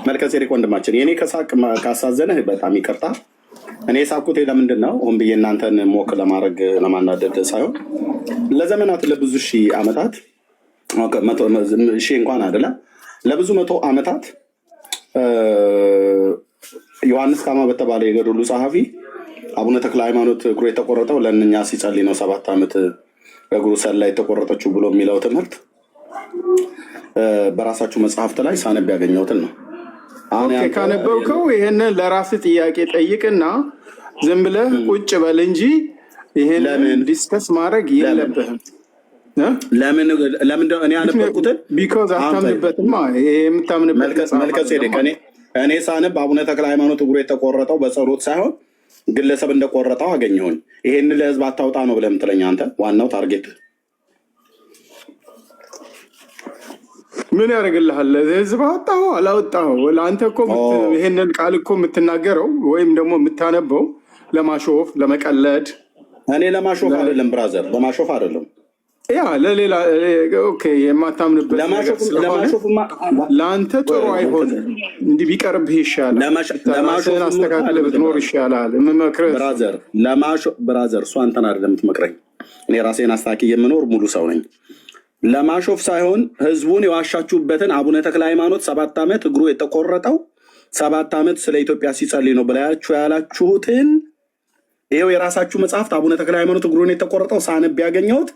መልከጼዴቅ ወንድማችን የኔ ከሳቅ ካሳዘነህ በጣም ይቅርታ። እኔ ሳኩቴ ለምንድን ነው ሆን ብዬ እናንተን ሞክ ለማድረግ ለማናደድ ሳይሆን ለዘመናት ለብዙ ሺህ ዓመታት ሺህ እንኳን አይደለም ለብዙ መቶ ዓመታት ዮሐንስ ካማ በተባለ የገድሉ ጸሐፊ አቡነ ተክለ ሃይማኖት እግሩ የተቆረጠው ለእኛ ሲጸልይ ነው 7 ዓመት እግሩ ሰላ የተቆረጠችው ብሎ የሚለው ትምህርት በራሳችሁ መጽሐፍት ላይ ሳነብ ያገኘሁትን ነው። ካነበብከው ይህንን ለራስህ ጥያቄ ጠይቅና ዝም ብለህ ቁጭ በል እንጂ ይሄንን ዲስከስ ማድረግ የለብህም። ለምን እኔ ያነበብኩትን ቢኮዝ አታምንበትማ። መልከጼዴቅ እኔ ሳነብ አቡነ ተክለ ሃይማኖት እግሩ የተቆረጠው በጸሎት ሳይሆን ግለሰብ እንደቆረጠው አገኘሁኝ። ይሄንን ለህዝብ አታውጣ ነው ብለህ የምትለኝ አንተ ዋናው ታርጌት ምን ያደርግልሃል? ህዝብ አወጣሁ አላወጣሁ ለአንተ እኮ ይሄንን ቃል እኮ የምትናገረው ወይም ደግሞ የምታነበው ለማሾፍ ለመቀለድ። እኔ ለማሾፍ አይደለም ብራዘር፣ ለማሾፍ አይደለም። ያ ለሌላ የማታምንበት ለአንተ ጥሩ አይሆንም። እንዲህ ቢቀርብህ ይሻላል። ራስህን አስተካክለህ ብትኖር ይሻላል። የምመክርህ ብራዘር፣ እሱ አንተን አይደለም የምትመክረኝ። እኔ ራሴን አስተካክዬ የምኖር ሙሉ ሰው ነኝ። ለማሾፍ ሳይሆን ህዝቡን የዋሻችሁበትን አቡነ ተክለ ሃይማኖት 7 ዓመት እግሩ የተቆረጠው 7 ዓመት ስለ ኢትዮጵያ ሲጸልይ ነው ብላችሁ ያላችሁትን ይኸው የራሳችሁ መጽሐፍት አቡነ ተክለ ሃይማኖት እግሩን የተቆረጠው ሳነብ ያገኘሁት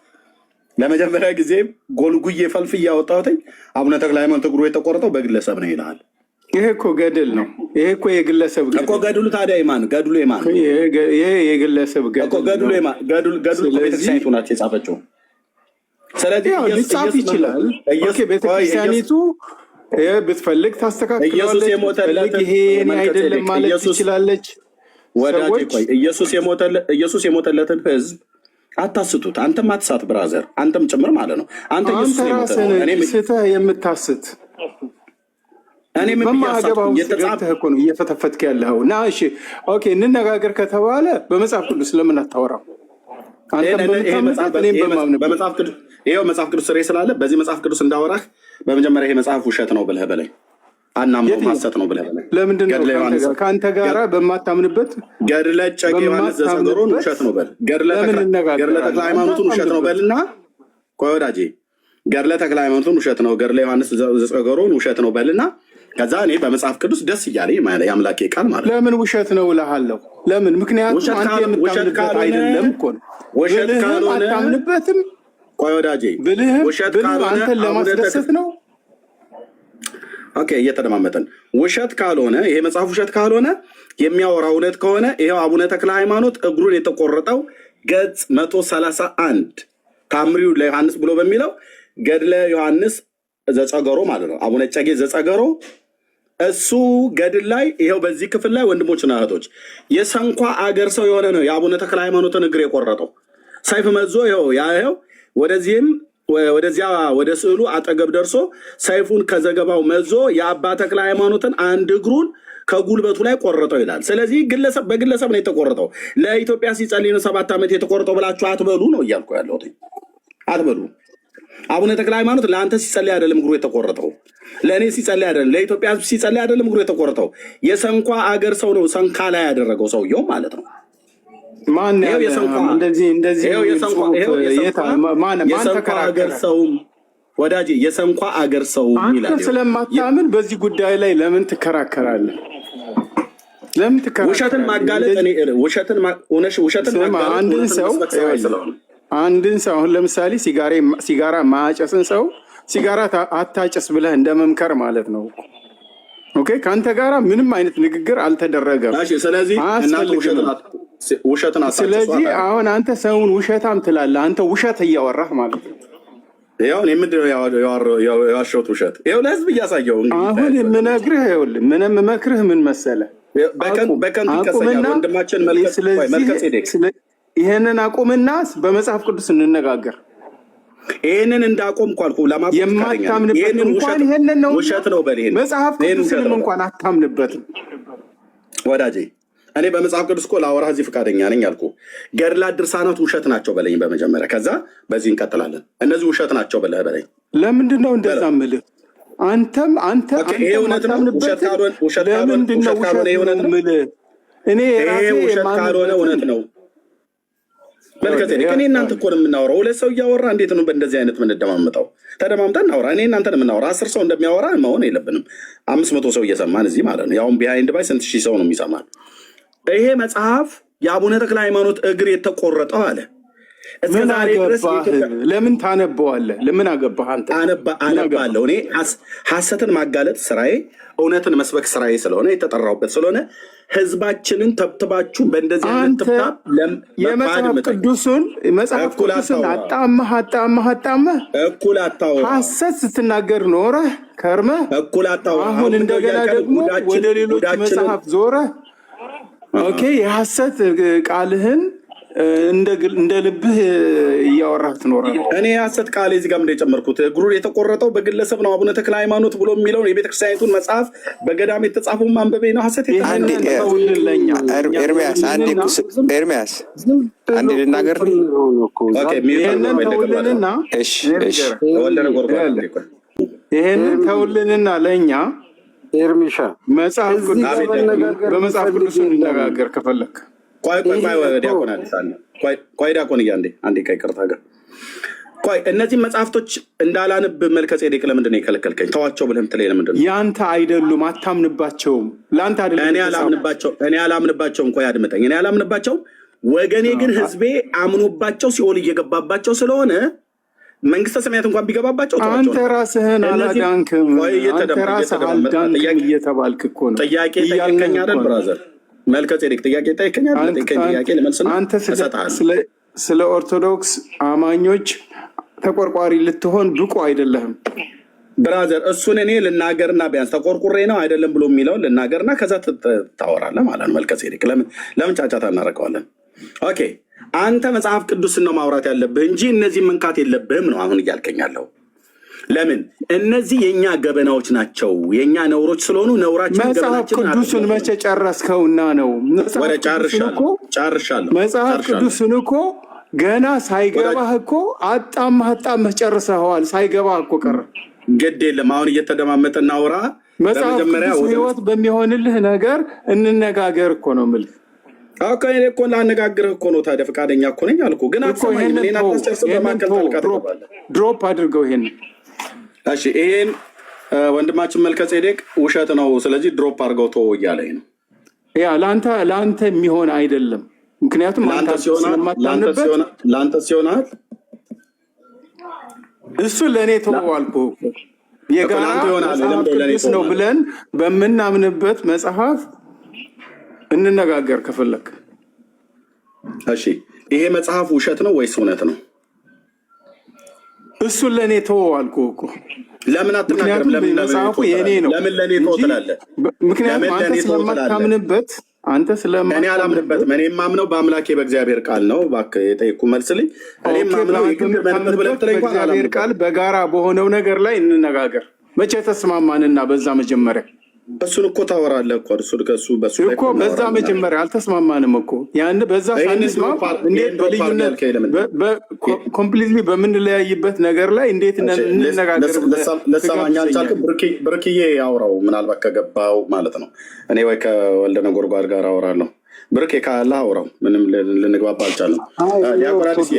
ለመጀመሪያ ጊዜ ጎልጉዬ ፈልፍ እያወጣሁትኝ አቡነ ተክለ ሃይማኖት እግሩ የተቆረጠው በግለሰብ ነው ይልሃል። ይሄ እኮ ገድል ነው። ይሄ እኮ የግለሰብ እኮ ገድሉ ታዲያ የማን ገድሉ? የማን ይሄ የግለሰብ ገድሉ? ገድሉ ቤተክርስቲያኒቱ ናቸው የጻፈችው። ስለዚህ ሊጻፍ ይችላል። ቤተክርስቲያኒቱ ብትፈልግ ታስተካክላለች። ይሄ እኔ አይደለም ማለት ትችላለች። ወዳጅ ቆይ፣ ኢየሱስ የሞተለትን ህዝብ አታስቱት። አንተም አትሳት ብራዘር፣ አንተም ጭምር ማለት ነው። አንተ ስትህ የምታስት እኔ በማገባው ገብተህ እኮ ነው እየፈተፈትክ ያለኸው። እና እሺ ኦኬ እንነጋገር ከተባለ በመጽሐፍ ቅዱስ ለምን አታወራም? ይኸው መጽሐፍ ቅዱስ ስሬ ስላለ በዚህ መጽሐፍ ቅዱስ እንዳወራህ በመጀመሪያ ይሄ መጽሐፍ ውሸት ነው ብለህ በላይ አናምነውም፣ ሐሰት ነው ብለህ በላይ። ለምንድን ነው ከአንተ ጋራ በማታምንበት ገድለ እጨጌ ዮሐንስ ዘጸገሮን ውሸት ነው በል፣ ገድለ ተክለ ሃይማኖቱን ውሸት ነው በልና፣ ቆይ ወዳጄ፣ ገድለ ተክለ ሃይማኖቱን ውሸት ነው፣ ገድለ ዮሐንስ ዘጸገሮን ውሸት ነው በልና ከዛ እኔ በመጽሐፍ ቅዱስ ደስ እያለኝ የአምላኬ ቃል ማለት ለምን ውሸት ነው እልሃለሁ። ለምን? ምክንያቱም አንተ የምታምንበት አይደለም እኮ ነው። ውሸት ካልሆነ አታምንበትም። ቆይ ወዳጄ፣ ውሸት ካልሆነ አንተን ለማስደሰት ነው። ኦኬ እየተደማመጠን። ውሸት ካልሆነ ይሄ መጽሐፍ ውሸት ካልሆነ የሚያወራ እውነት ከሆነ ይሄው አቡነ ተክለ ሃይማኖት እግሩን የተቆረጠው ገጽ 131 ታምሪው ለዮሐንስ ብሎ በሚለው ገድለ ዮሐንስ ዘጸገሮ ማለት ነው። አቡነ እጨጌ ዘጸገሮ እሱ ገድል ላይ ይሄው በዚህ ክፍል ላይ ወንድሞችና እህቶች የሰንኳ አገር ሰው የሆነ ነው የአቡነ ተክለ ሃይማኖትን እግር የቆረጠው ሰይፍ መዞ ይኸው ወደዚህም ወደዚያ ወደ ስዕሉ አጠገብ ደርሶ ሰይፉን ከዘገባው መዞ የአባ ተክለ ሃይማኖትን አንድ እግሩን ከጉልበቱ ላይ ቆረጠው ይላል። ስለዚህ በግለሰብ ነው የተቆረጠው። ለኢትዮጵያ ሲጸልይ ነው 7 ዓመት የተቆረጠው ብላችሁ አትበሉ ነው እያልኩ ያለሁት። አትበሉ። አቡነ ተክለ ሃይማኖት ለአንተ ሲጸልይ አይደለም እግሩ የተቆረጠው፣ ለእኔ ሲጸልይ አይደለም፣ ለኢትዮጵያ ሲጸልይ አይደለም እግሩ የተቆረጠው። የሰንኳ አገር ሰው ነው ሰንካ ላይ ያደረገው ሰውየው ማለት ነው። ማን አገር ሰው ወዳጅ የሰንኳ አገር ሰው ይላል። አንተ ስለማታምን በዚህ ጉዳይ ላይ ለምን ትከራከራለህ? ውሸትን ማጋለጥ አንድን ሰው አሁን ለምሳሌ ሲጋራ ማጨስን ሰው ሲጋራ አታጨስ ብለህ እንደመምከር ማለት ነው። ኦኬ ከአንተ ጋራ ምንም አይነት ንግግር አልተደረገም። ስለዚህ አሁን አንተ ሰውን ውሸታም ትላለህ። አንተ ውሸት እያወራህ ማለት ነው። ያው እኔ ምንድነው የዋሸሁት ውሸት? ይኸው ለህዝብ እያሳየው አሁን የምነግርህ ይኸውልህ፣ ምንም መክርህ ምን መሰለህ፣ በከንቱ ይከሰኛል ወንድማችን መልከጼዴቅ። ይሄንን አቁምና በመጽሐፍ ቅዱስ እንነጋገር። ይሄንን እንዳቆምኩ አልኩ። የማታምንበት እንኳን ይሄንን ነው ውሸት ነው በል። ይሄን መጽሐፍ ቅዱስንም እንኳን አታምንበትም ወዳጄ። እኔ በመጽሐፍ ቅዱስ እኮ ላወራህ እዚህ ፈቃደኛ ነኝ አልኩ። ገድላት ድርሳናት ውሸት ናቸው በለኝ በመጀመሪያ፣ ከዛ በዚህ እንቀጥላለን። እነዚህ ውሸት ናቸው በለህ በለኝ። ለምንድን ነው እንደዛ የምልህ? አንተ ይሄ እውነት ነው። ውሸት ካልሆነ ውሸት የምልህ እኔ ይሄ ውሸት ካልሆነ እውነት ነው። መልከቴ እኔ እናንተ እኮ ነው የምናወራው። ሁለት ሰው እያወራ እንዴት ነው በእንደዚህ አይነት የምንደማመጠው? ተደማምጠን እናወራ። እኔ እናንተን የምናወራ 10 ሰው እንደሚያወራ መሆን የለብንም። 500 ሰው እየሰማን እዚህ ማለት ነው። ያውም ቢሃይንድ ባይ ስንት ሺህ ሰው ነው የሚሰማን? ይሄ መጽሐፍ የአቡነ ተክለ ሃይማኖት እግር የተቆረጠው አለ። ለምን ታነበዋለህ? ለምን አገባህ አንተ? አነባለሁ። እኔ ሐሰትን ማጋለጥ ስራዬ፣ እውነትን መስበክ ስራዬ ስለሆነ የተጠራሁበት ስለሆነ ህዝባችንን ተብትባችሁ በእንደዚህ አይነት ትብታብ የመጽሐፍ ቅዱስን አጣመህ እኩል አታወራ። ሐሰት ስትናገር ኖረህ ከርመህ እኩል አታወራ። አሁን እንደገና ደግሞ ወደ ሌሎች መጽሐፍ ዞረህ ኦኬ የሐሰት ቃልህን እንደ ልብህ እያወራህ ትኖራለህ። እኔ ሐሰት ቃል እዚህ ጋር እንደጨመርኩት እግሩ የተቆረጠው በግለሰብ ነው አቡነ ተክለ ሃይማኖት ብሎ የሚለውን የቤተክርስቲያኒቱን መጽሐፍ በገዳም የተጻፈው ማንበቤ ነው ሐሰት የተውልለኛ። ኤርሚያስ አንዴ ልናገር። ይሄንን ተውልንና ለእኛ ኤርሚሻ በመጽሐፍ ቅዱስ እንነጋገር ከፈለክ። ቆይ ዲያቆን አንዴ ይቅርታ ጋር ቆይ እነዚህ መጽሐፍቶች እንዳላንብ መልከጼዴቅ ለምንድን ነው የከለከልከኝ? ተዋቸው ብለህ ምትለኝ ለምንድን ነው? ያንተ አይደሉም፣ አታምንባቸውም። ለአንተ አይደለም። እኔ አላምንባቸውም። ቆይ አድምጠኝ። እኔ አላምንባቸውም። ወገኔ ግን ህዝቤ አምኖባቸው ሲኦል እየገባባቸው ስለሆነ መንግስተ ሰማያት እንኳን ቢገባባቸው አንተ ራስህን አላዳንክም። አንተ ራስህ አልዳንክም እየተባልክ እኮ ነው። ጥያቄ ጠይቀኝ አይደል ብራዘር? መልከጼዴቅ ጥያቄ ጠይቀኝ አይደል? ጥያቄ ለመልስ ነው። አንተ ስለ ኦርቶዶክስ አማኞች ተቆርቋሪ ልትሆን ብቁ አይደለህም ብራዘር። እሱን እኔ ልናገርና ቢያንስ ተቆርቁሬ ነው አይደለም ብሎ የሚለውን ልናገርና ከዛ ታወራለህ ማለት ነው። መልከጼዴቅ ለምን ጫጫታ እናደርገዋለን? ኦኬ አንተ መጽሐፍ ቅዱስን ነው ማውራት ያለብህ እንጂ እነዚህ መንካት የለብህም ነው አሁን እያልከኛለሁ። ለምን? እነዚህ የኛ ገበናዎች ናቸው፣ የኛ ነውሮች ስለሆኑ ነውራችን መጽሐፍ ቅዱስን መቼ ጨረስከውና ነው? ጨርሻለሁ። መጽሐፍ ቅዱስን እኮ ገና ሳይገባህ እኮ አጣምህ ጨርሰኸዋል። ሳይገባህ እኮ ቀረ። ግድ የለም አሁን እየተደማመጠ እናውራ። መጽሐፍ ቅዱስ ህይወት በሚሆንልህ ነገር እንነጋገር እኮ ነው የምልህ። እኔ እኮ ላነጋግርህ እኮ ነው። ታዲያ ፈቃደኛ እኮ ነኝ አልኩህ፣ ግን አትሰማኝም። እኔን አታስጨርስም። በማከል ድሮፕ አድርገው ይሄን። እሺ ይሄን ወንድማችን መልከጼዴቅ ውሸት ነው፣ ስለዚህ ድሮፕ አድርገው ተወው እያለኝ ነው። ያ ለአንተ የሚሆን አይደለም። ምክንያቱም ለአንተ ሲሆናል እሱ ለእኔ ተወው አልኩህ። የጋራ መጽሐፍ ቅዱስ ነው ብለን በምናምንበት መጽሐፍ እንነጋገር ከፈለክ። እሺ ይሄ መጽሐፍ ውሸት ነው ወይስ እውነት ነው? እሱን ለእኔ ተወው አልኩህ እኮ። ለምን አትናገርም? ለምን መጽሐፉ የኔ ነው። ለምን ለኔ ተወው ትላለህ? ምክንያቱም አንተ ስለማታምንበት እኔ አላምንበትም። እኔ የማምነው በአምላኬ በእግዚአብሔር ቃል ነው። እባክህ የጠየኩህ መልስልኝ። እኔ የማምነው በእግዚአብሔር ቃል በጋራ በሆነው ነገር ላይ እንነጋገር። መቼ ተስማማንና በዛ መጀመሪያ እሱን እኮ ታወራለህ እኮ ከሱ በሱ እኮ በዛ መጀመሪያ አልተስማማንም እኮ። ያን በዛ ሳንስማማ እንዴት በልዩነት ኮምፕሊትሊ በምንለያይበት ነገር ላይ እንዴት እንነጋገር? ለሰማኛ አልቻልክም። ብርክዬ ያውራው ምናልባት ከገባው ማለት ነው። እኔ ወይ ከወልደ ነጎድጓድ ጋር አወራለሁ። ብርኬ ካለ አውራው። ምንም ልንግባባ አልቻልንም። ዲያቆን አዲስ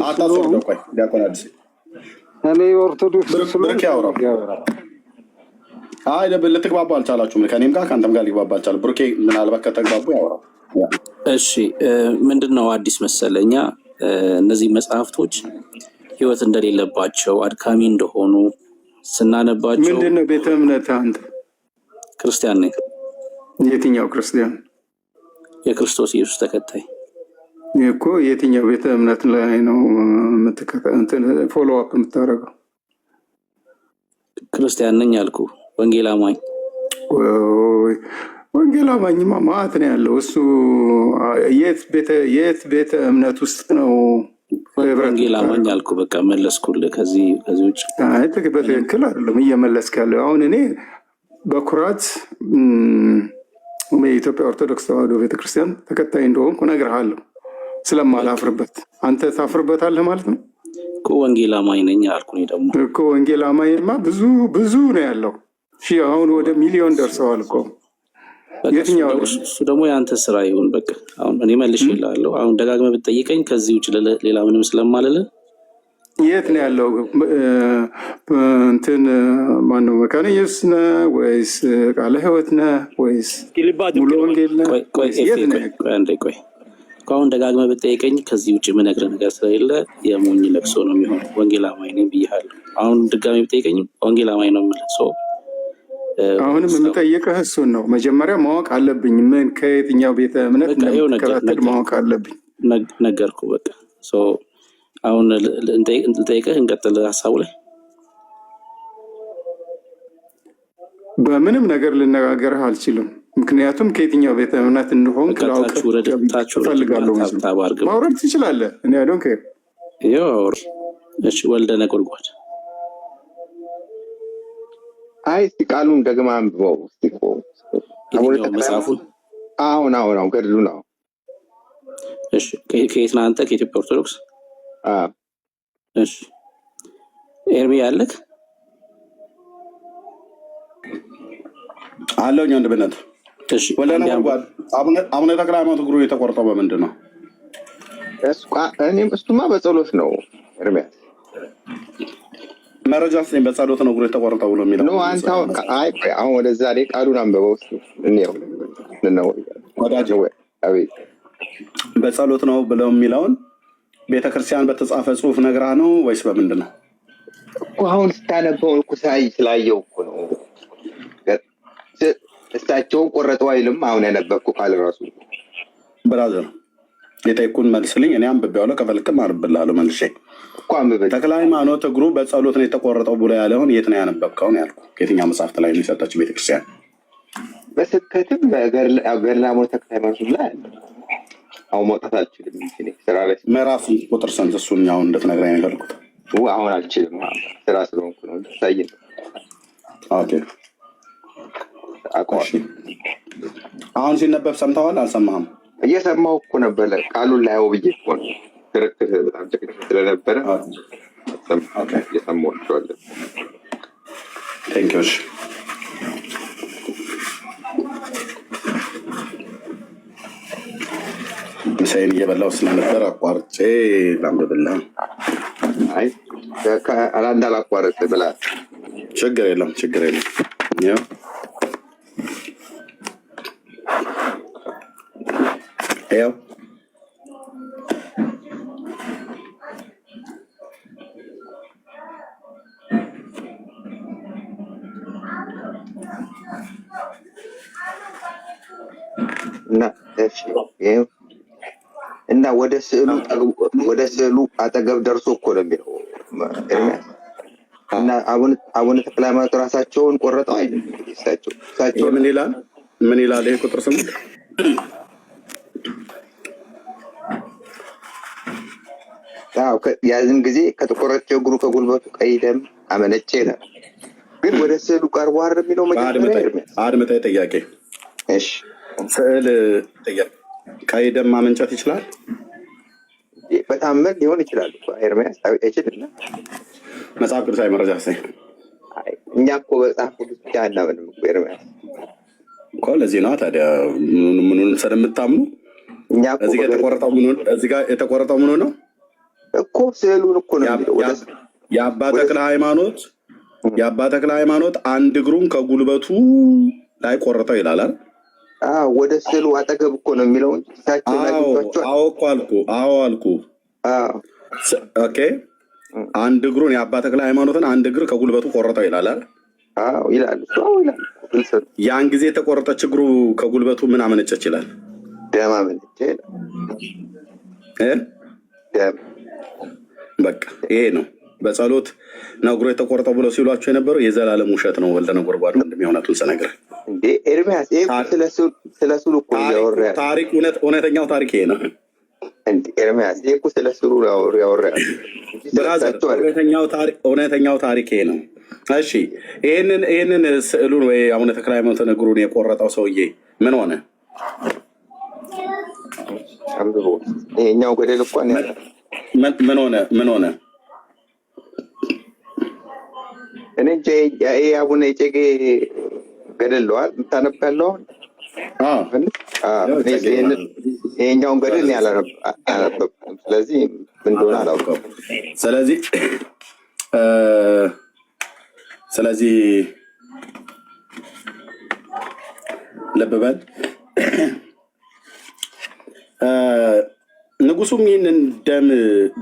አታስወርደው። ቆይ ዲያቆን አዲስ እኔ ኦርቶዶክስ ብርኬ ያውራው። ልትግባቡ አልቻላችሁም። ከእኔም ጋር ከአንተም ጋር ሊግባባ አልቻለም። ብሩኬ ምናልባት ከተግባቡ ያወራው። እሺ ምንድነው አዲስ መሰለኛ እነዚህ መጽሐፍቶች ህይወት እንደሌለባቸው አድካሚ እንደሆኑ ስናነባቸው። ምንድነው ቤተ እምነት? አንተ ክርስቲያን ነኝ። የትኛው ክርስቲያን? የክርስቶስ ኢየሱስ ተከታይ እኮ። የትኛው ቤተ እምነት ላይ ነው ፎሎ አፕ የምታደርገው? ክርስቲያን ነኝ አልኩ። ወንጌል አማኝ። ወንጌል አማኝማ ማዕት ነው ያለው። እሱ የት ቤተ እምነት ውስጥ ነው? ወንጌል አማኝ አልኩ። በቃ መለስኩልህ። ከዚህ ውጭ በትክክል አይደለም እየመለስክ ያለው። አሁን እኔ በኩራት የኢትዮጵያ ኦርቶዶክስ ተዋሕዶ ቤተክርስቲያን ተከታይ እንደሆንኩ እነግርሃለሁ ስለማላፍርበት። አንተ ታፍርበታለህ ማለት ነው እኮ። ወንጌል አማኝ ነኝ አልኩ። ደግሞ እኮ ወንጌል አማኝማ ብዙ ነው ያለው። አሁን ወደ ሚሊዮን ደርሰዋል እኮ። የትኛው? እሱ ደግሞ የአንተ ስራ ይሁን በቃ። አሁን እኔ መልሼልሃለሁ። አሁን ደጋግመህ ብትጠይቀኝ ከዚህ ውጭ ሌላ ምንም ስለማልልህ። የት ነው ያለው? እንትን ማነው? መካነ ኢየሱስ ነህ ወይስ ቃለ ሕይወት ነህ ወይስ ሙሉ ወንጌል ነህ? ቆይ አሁን ደጋግመህ ብትጠይቀኝ ከዚህ ውጭ የምነግርህ ነገር ስለሌለ የሞኝ ለቅሶ ነው የሚሆነው። ወንጌል አማኝ ነኝ ብዬሃለሁ። አሁን ድጋሚ ብትጠይቀኝ ወንጌል አማኝ ነው የምልህ። አሁንም የምጠይቅህ እሱን ነው። መጀመሪያ ማወቅ አለብኝ ምን ከየትኛው ቤተ እምነት እንደምትከታተል ማወቅ አለብኝ። ነገርኩህ በቃ። አሁን ልጠይቅህ፣ እንቀጥል ሀሳቡ ላይ። በምንም ነገር ልነጋገርህ አልችልም። ምክንያቱም ከየትኛው ቤተ እምነት እንደሆን እፈልጋለሁ። ማውረድ ትችላለህ። እኔ አይዶን ኬር። እሺ ወልደ ነጎድጓድ አይ እስቲ ቃሉን ደግማ አንብበው እስቲ መጽሐፉን። አሁን ገድሉ ነው። እሺ ከየት ነህ አንተ? ከኢትዮጵያ ኦርቶዶክስ። እሺ ኤርሚ ያለክ አለኝ አንድነት። እሺ ወለና ወልጓል። አቡነ ተክለ ሃይማኖት እግሩ የተቆረጠው በምንድን ነው? እሱማ በጸሎት ነው። ኤርሚያስ መረጃ ስለኝ በጸሎት ነው እግሩ የተቆረጠው ብሎ የሚለው ነው። አንተ አሁን ወደዛ ላይ ቃሉን አንብበው እስቲ እንየው ነው ወዳጅ። አቤት በጸሎት ነው ብለው የሚለውን ቤተክርስቲያን በተጻፈ ጽሁፍ ነግራ ነው ወይስ በምንድን ነው እኮ? አሁን ስታነበው እኮ ስላየው እኮ ነው። እሳቸውን ቆረጠው አይልም። አሁን ያነበብኩ ቃል ራሱ ብራዘር የጠይቁን መልስልኝ። እኔ አንብቤዋለሁ። ከፈልክም አርብላለሁ መልሼ እኮ አንብቤ። ተክለ ሃይማኖት እግሩ በጸሎት ነው የተቆረጠው ብሎ ያለውን የት ነው ያነበብከው ነው ያልኩ። ከየትኛው መጽሐፍት ላይ ነው የሰጠችው ቤተክርስቲያን? በስብከትም ገድለ አቡነ ተክለ ሃይማኖት ላይ አሁን መውጣት አልችልም። ስራ ላይ ምዕራፍ ቁጥር ስንት? እሱን አሁን እንድትነግረኝ ነገርኩት። አሁን አልችልም፣ ስራ ስለሆንኩ ነው። ሳይ ኦኬ አሁን ሲነበብ ሰምተዋል? አልሰማህም? እየሰማሁ እኮ ነበረ። ቃሉን ላየው ብዬ እኮ ነው። ክርክር በጣም ጭቅጭቅ ስለነበረ እየሰማኋቸዋለሁ። ቴንኪው። ምሳዬን እየበላሁ ስለነበር አቋርጬ ላንብብልህ። አይ እንዳላቋርጥ ብላ። ችግር የለም ችግር የለም። ያው እና ወደ ስዕሉ አጠገብ ደርሶ እኮ ነው የሚለው ኤርሚያስ። እና አቡነ ተክለ ሃይማኖት ራሳቸውን ቆረጠው አይደል? እሳቸው ምን ይላል? ይሄ ቁጥር 8 ያዝን ጊዜ ከተቆረጠው እግሩ ከጉልበቱ ቀይ ደም አመነጨ ይላል። ግን ወደ ስዕሉ ቀርቦ አይደል የሚለው መጀመሪያ ኤርሚያስ። አድምጠኝ ጥያቄ። እሺ ስዕል ጥያቄ ቀይ ደም ማመንጨት ይችላል? በታመን ሊሆን ይችላል እኮ ኤርሚያስ። አይችልም። መጽሐፍ ቅዱሳዊ መረጃ ሳይ እኛ እኮ መጽሐፍ ቅዱስ ብቻ አናምንም እኮ ኤርሚያስ እኮ። ለዚህ ነው ታዲያ ምኑን ስለምታምኑ እዚህ ጋር የተቆረጠው ምኑ ነው እኮ? ስዕሉን እኮ ነው የሚለው። የአባ ተክለ ሃይማኖት አንድ እግሩን ከጉልበቱ ላይ ቆረጠው ይላል አይደል? ወደ ስዕሉ አጠገብ እኮ ነው የሚለው። አልኩ። ኦኬ አንድ እግሩን የአባ ተክለ ሃይማኖትን አንድ እግር ከጉልበቱ ቆረጠው ይላል አይደል? ይላል። ያን ጊዜ የተቆረጠች እግሩ ከጉልበቱ ምን አመነጨች ይላል? ደም አመነጨ ይላል። ደም። በቃ ይሄ ነው። በጸሎት ነው እግሩ የተቆረጠው ብለው ሲሏቸው የነበረው የዘላለም ውሸት ነው። ወልደ ነጎድጓድ እንደሚሆነቱን ስነግርህ እንዴ ኤርሚያስ፣ ስለ ስዕሉ እኮ እያወራ ታሪክ እውነተኛው ታሪክ ይሄ ነው እንዴ ኤርሚያስ። ይሄ እኮ ስለ ስዕሉ ያወራ እውነተኛው ታሪክ ይሄ ነው። እሺ ይሄንን ስዕሉን ወይ አቡነ ተክለ ሃይማኖትን እግሩን የቆረጠው ሰውዬ ምን ሆነ? ይሄኛው ገደል እኮ ምን ሆነ? እኔ አቡነ እጨጌ ገደለዋል የምታነብ ያለው ይሄኛውን ገደል አላነበብኩም። ስለዚህ ምን እንደሆነ አላውቅም። ስለዚህ ልብ በል። ንጉሱም ይህንን ደም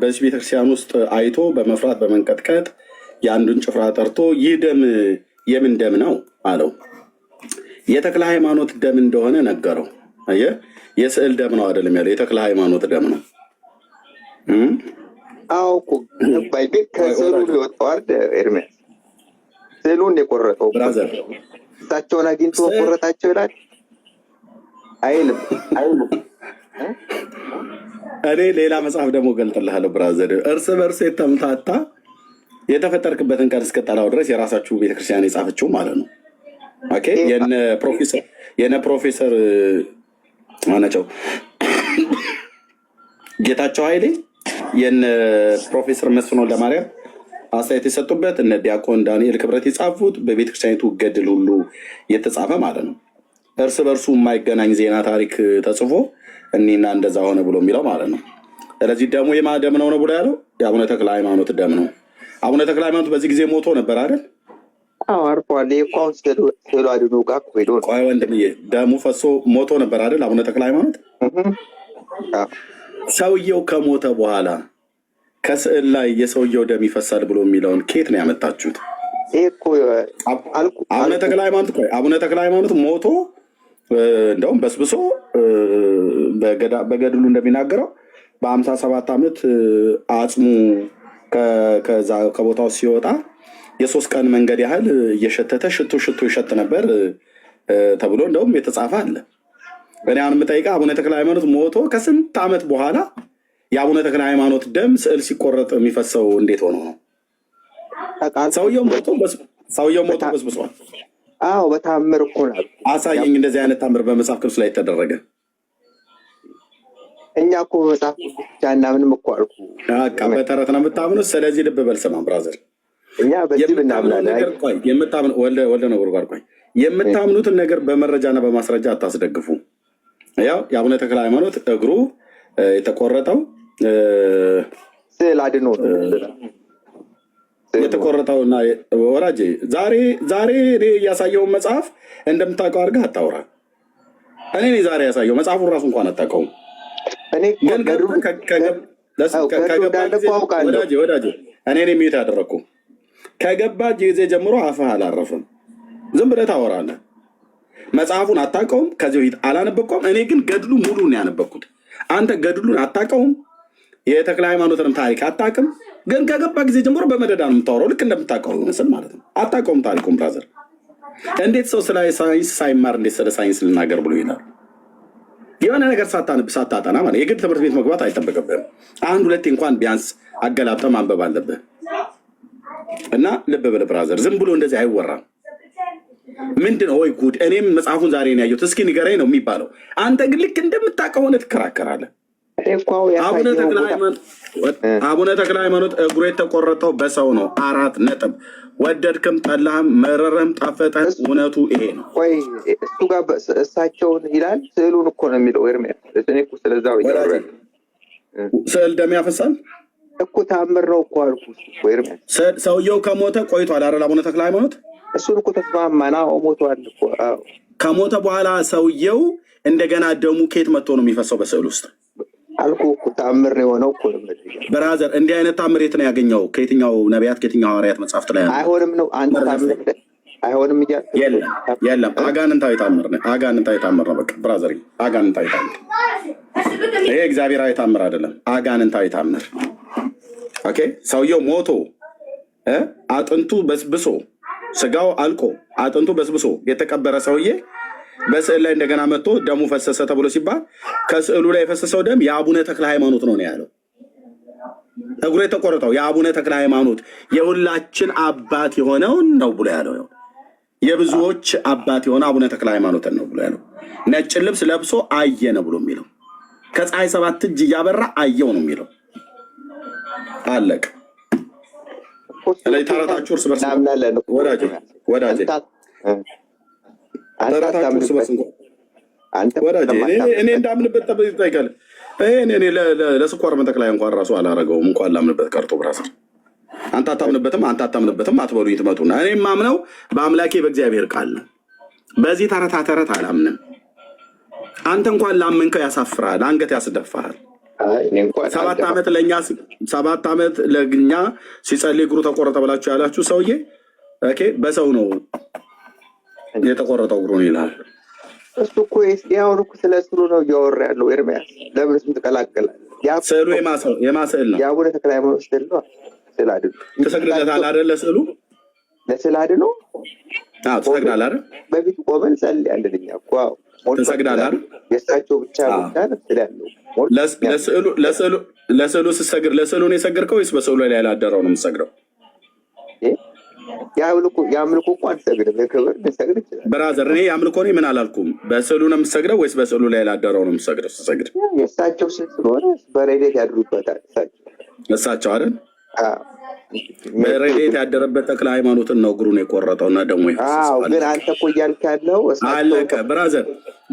በዚህ ቤተክርስቲያን ውስጥ አይቶ በመፍራት በመንቀጥቀጥ የአንዱን ጭፍራ ጠርቶ ይህ ደም የምን ደም ነው አለው። የተክለ ሃይማኖት ደም እንደሆነ ነገረው። አየህ፣ የስዕል ደም ነው አይደለም ያለው፣ የተክለ ሃይማኖት ደም ነው። አዎ እኮ ባይ ቤት ከስዕሉ ሊወጣው አይደል ኤርሚያስ? ስዕሉን የቆረጠው ብራዘር እሳቸውን አግኝቶ ቆረጣቸው ይላል። አይልም። እኔ ሌላ መጽሐፍ ደግሞ ገልጥልሃለሁ ብራዘር። እርስ በርስ የተምታታ የተፈጠርክበትን ቀን እስክጠላው ድረስ የራሳችሁ ቤተክርስቲያን የጻፈችው ማለት ነው። ኦኬ የነ ፕሮፌሰር ማናቸው ጌታቸው ኃይሌ የነ ፕሮፌሰር መስፍን ወልደማርያም አስተያየት የሰጡበት እነ ዲያቆን ዳንኤል ክብረት የጻፉት በቤተክርስቲያኒቱ ገድል ሁሉ የተጻፈ ማለት ነው። እርስ በርሱ የማይገናኝ ዜና ታሪክ ተጽፎ እኒና እንደዛ ሆነ ብሎ የሚለው ማለት ነው። ስለዚህ ደሙ የማን ደም ነው ብሎ ያለው የአቡነ ተክለ ሃይማኖት ደም ነው። አቡነ ተክለ ሃይማኖት በዚህ ጊዜ ሞቶ ነበር አይደል? አርፏል። ኳን ስዕሉ አድኖ ጋር ሄዶ ቆይ ወንድምዬ ደሙ ፈሶ ሞቶ ነበር አይደል? አቡነ ተክለ ሃይማኖት ሰውየው ከሞተ በኋላ ከስዕል ላይ የሰውየው ደም ይፈሳል ብሎ የሚለውን ኬት ነው ያመጣችሁት? አቡነ ተክለ ሃይማኖት ሞቶ እንደውም በስብሶ በገድሉ እንደሚናገረው በ57 ዓመት አጽሙ ከቦታው ሲወጣ የ3 ቀን መንገድ ያህል እየሸተተ ሽቶ ይሸት ነበር ተብሎ እንደውም የተጻፈ አለ። እኔ አሁን የምጠይቀው አቡነ ተክለ ሃይማኖት ሞቶ ከስንት ዓመት በኋላ የአቡነ ተክለ ሃይማኖት ደም ስዕል ሲቆረጥ የሚፈሰው እንዴት ሆኖ ነው? ሰውየው ሞቶ በስብሷል። አዎ በታምር እኮ ነው። አሳየኝ እንደዚህ አይነት ታምር በመጽሐፍ ቅዱስ ላይ የተደረገ። እኛ እኮ በመጽሐፍ ቅዱስ ብቻ እናምንም እኮ አልኩ። በቃ በተረት ነው የምታምኑት። ስለዚህ ልብ በል ስማ ብራዘር፣ እኛ በዚህ ብናምናለን። ወልደ ነጎድጓድ ቆይ፣ የምታምኑትን ነገር በመረጃና በማስረጃ አታስደግፉ። ያው የአቡነ ተክለ ሃይማኖት እግሩ የተቆረጠው ስዕል አድኖ የተቆረጠውና ወራጄ ዛሬ እኔ ያሳየውን መጽሐፍ እንደምታውቀው አድርገህ አታውራ። እኔ ዛሬ ያሳየው መጽሐፉን ራሱ እንኳን አታውቀውም። ወዳጄ እኔ የሚዩት ያደረግኩ ከገባ ጊዜ ጀምሮ አፍህ አላረፍም። ዝም ብለህ ታወራለህ። መጽሐፉን አታውቀውም። ከዚህ በፊት አላነበብከውም። እኔ ግን ገድሉ ሙሉ ነው ያነበብኩት። አንተ ገድሉን አታውቀውም። የተክለ ሃይማኖትንም ታሪክ አታውቅም። ግን ከገባ ጊዜ ጀምሮ በመደዳ ነው የምታወራው፣ ልክ እንደምታውቀው ይመስል ማለት ነው። አታውቀውም ታሪኩን ብራዘር። እንዴት ሰው ስለ ሳይንስ ሳይማር እንዴት ስለ ሳይንስ ልናገር ብሎ ይላል? የሆነ ነገር ሳታነብ ሳታጠና ማለት የግድ ትምህርት ቤት መግባት አይጠበቅብህም። አንድ ሁለቴ እንኳን ቢያንስ አገላብጠህ ማንበብ አለብህ። እና ልብ በል ብራዘር፣ ዝም ብሎ እንደዚህ አይወራም። ምንድን ነው ወይ ጉድ! እኔም መጽሐፉን ዛሬ ነው ያየሁት፣ እስኪ ንገረኝ ነው የሚባለው። አንተ ግን ልክ እንደምታውቀው ሆነ ትከራከራለህ። አቡነ ተክለ ሃይማኖት እግሩ የተቆረጠው በሰው ነው። 4 ነጥብ። ወደድክም ጠላህም መረረም ጣፈጠህ እውነቱ ይሄ ነው። እሱ ጋር እሳቸውን ይላል። ስዕሉን እኮ ነው የሚለው ኤርምያስ። እኔ እኮ ስለዛው ስዕል ደም ያፈሳል እኮ ታምር ነው እኮ አልኩ ኤርምያስ። ሰውየው ከሞተ ቆይቷል አይደል? አቡነ ተክለ ሃይማኖት እሱን እኮ ተስማማና ሞቷል እኮ። ከሞተ በኋላ ሰውየው እንደገና ደሙ ኬት መጥቶ ነው የሚፈሰው በስዕል ውስጥ አልኩ እኮ። ታምር የሆነው እኮ ብራዘር። እንዲህ አይነት ታምር የት ነው ያገኘው? ከየትኛው ነቢያት ከየትኛው ሐዋርያት መጽሐፍት ላይ አይሆንም ነው አንተ ታምር አይሆንም እያለ የለም። አጋንንታዊ ታምር ነው። አጋንንታዊ ታምር ነው። በቃ ብራዘር፣ አጋንንታዊ ታምር ይሄ እግዚአብሔራዊ ታምር አይደለም። አጋንንታዊ ታምር። ኦኬ። ሰውየው ሞቶ አጥንቱ በስብሶ ስጋው አልቆ አጥንቱ በስብሶ የተቀበረ ሰውዬ በስዕል ላይ እንደገና መጥቶ ደሙ ፈሰሰ ተብሎ ሲባል ከስዕሉ ላይ የፈሰሰው ደም የአቡነ ተክለ ሃይማኖት ነው ያለው። እግሩ የተቆረጠው የአቡነ ተክለ ሃይማኖት የሁላችን አባት የሆነውን ነው ብሎ ያለው። የብዙዎች አባት የሆነ አቡነ ተክለ ሃይማኖትን ነው ብሎ ያለው። ነጭ ልብስ ለብሶ አየ ነው ብሎ የሚለው። ከፀሐይ 7 እጅ እያበራ አየው ነው የሚለው። አለቅ ላይ ታራታችሁ እርስ በርስ ወዳጄ እኔ እንዳምንበት ጠይቃል። እኔ ለስኳር መጠቅላይ እንኳን ራሱ አላረገውም እንኳን ላምንበት ቀርቶ ብራዘር። አንተ አታምንበትም አትበሉኝ ትመጡና እኔ የማምነው በአምላኬ በእግዚአብሔር ቃል ነው። በዚህ ተረት አላምንም። አንተ እንኳን ላመንከው ያሳፍራል፣ አንገት ያስደፋሃል። 7 ዓመት ለእኛ ሲጸልይ እግሩ ተቆረጠ ብላችሁ ያላችሁ ሰውዬ በሰው ነው የተቆረጠው እግሩን ይላል። እሱ እኮ ያሁን እኮ ስለ ስዕሉ ነው እያወራ ያለው ኤርምያስ። ለምን ስም ትቀላቅላለህ? ስዕሉ የማስዕል ነው። የአቡነ ተክለ ሃይማኖት ስዕል ነው። ስዕል አድኖ ትሰግድለታለህ አይደል? ለስዕሉ ለስዕል አድኖ ትሰግዳለህ አይደል? በፊት ቆመን ጸልያለን እኛ እኮ ትሰግዳለህ። የእሳቸው ብቻ ስለ ያለው ለስዕሉ ስትሰግድ ለስዕሉ ነው የሰገድከው ወይስ በስዕሉ ላይ ላደረው ነው የምትሰግደው? የአምልኮ እኮ አንሰግድም፣ የክብር ልንሰግድ ይችላል። ብራዘር እኔ የአምልኮ እኔ ምን አላልኩም። በስዕሉ ነው የምትሰግደው ወይስ በስዕሉ ላይ ላደረው ነው የምትሰግደው? ስትሰግድ የእሳቸው ስል ስለሆነ በረዴት ያድሩበታል እሳቸው አይደል? በረዴት ያደረበት ተክለ ሃይማኖትን ነው እግሩን የቆረጠው እና ደግሞ ግን አንተ እኮ እያልክ ያለው አለቀ። ብራዘር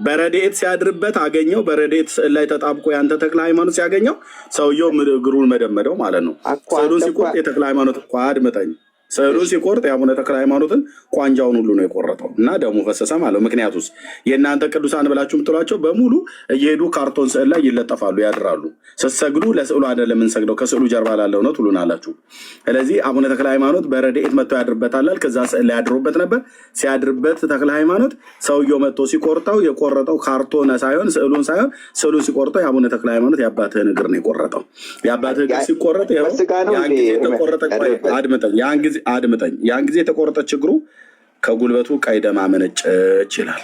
በረዴት ሲያድርበት አገኘው። በረዴት ስዕል ላይ ተጣብቆ ያንተ ተክለ ሃይማኖት ሲያገኘው ሰውየው እግሩን መደመደው ማለት ነው። ስዕሉን ሲቆርጥ የተክለ ሃይማኖት አድምጠኝ፣ ስዕሉን ሲቆርጥ የአቡነ ተክለ ሃይማኖትን ቋንጃውን ሁሉ ነው የቆረጠው እና ደሙ ፈሰሰ ማለት። ምክንያቱስ የእናንተ ቅዱሳን ብላችሁ የምትሏቸው በሙሉ እየሄዱ ካርቶን ስዕል ላይ ይለጠፋሉ፣ ያድራሉ። ስትሰግዱ ለስዕሉ አይደለም የምንሰግደው ከስዕሉ ጀርባ ላለው ነው ትሉናላችሁ። ስለዚህ አቡነ ተክለ ሃይማኖት በረድኤት መጥቶ ያድርበታል። ከዛ ስዕል ላይ ያድሩበት ነበር። ሲያድርበት ተክለ ሃይማኖት ሰውየው መጥቶ ሲቆርጠው የቆረጠው ካርቶን ሳይሆን ስዕሉን ሳይሆን ስዕሉን ሲቆርጠው የአቡነ ተክለ ሃይማኖት የአባትህን እግር ነው የቆረጠው። የአባትህ እግር ሲቆረጥ አድምጠኝ፣ ያን ጊዜ የተቆረጠች እግሩ ከጉልበቱ ቀይ ደም አመነጨች ይላል።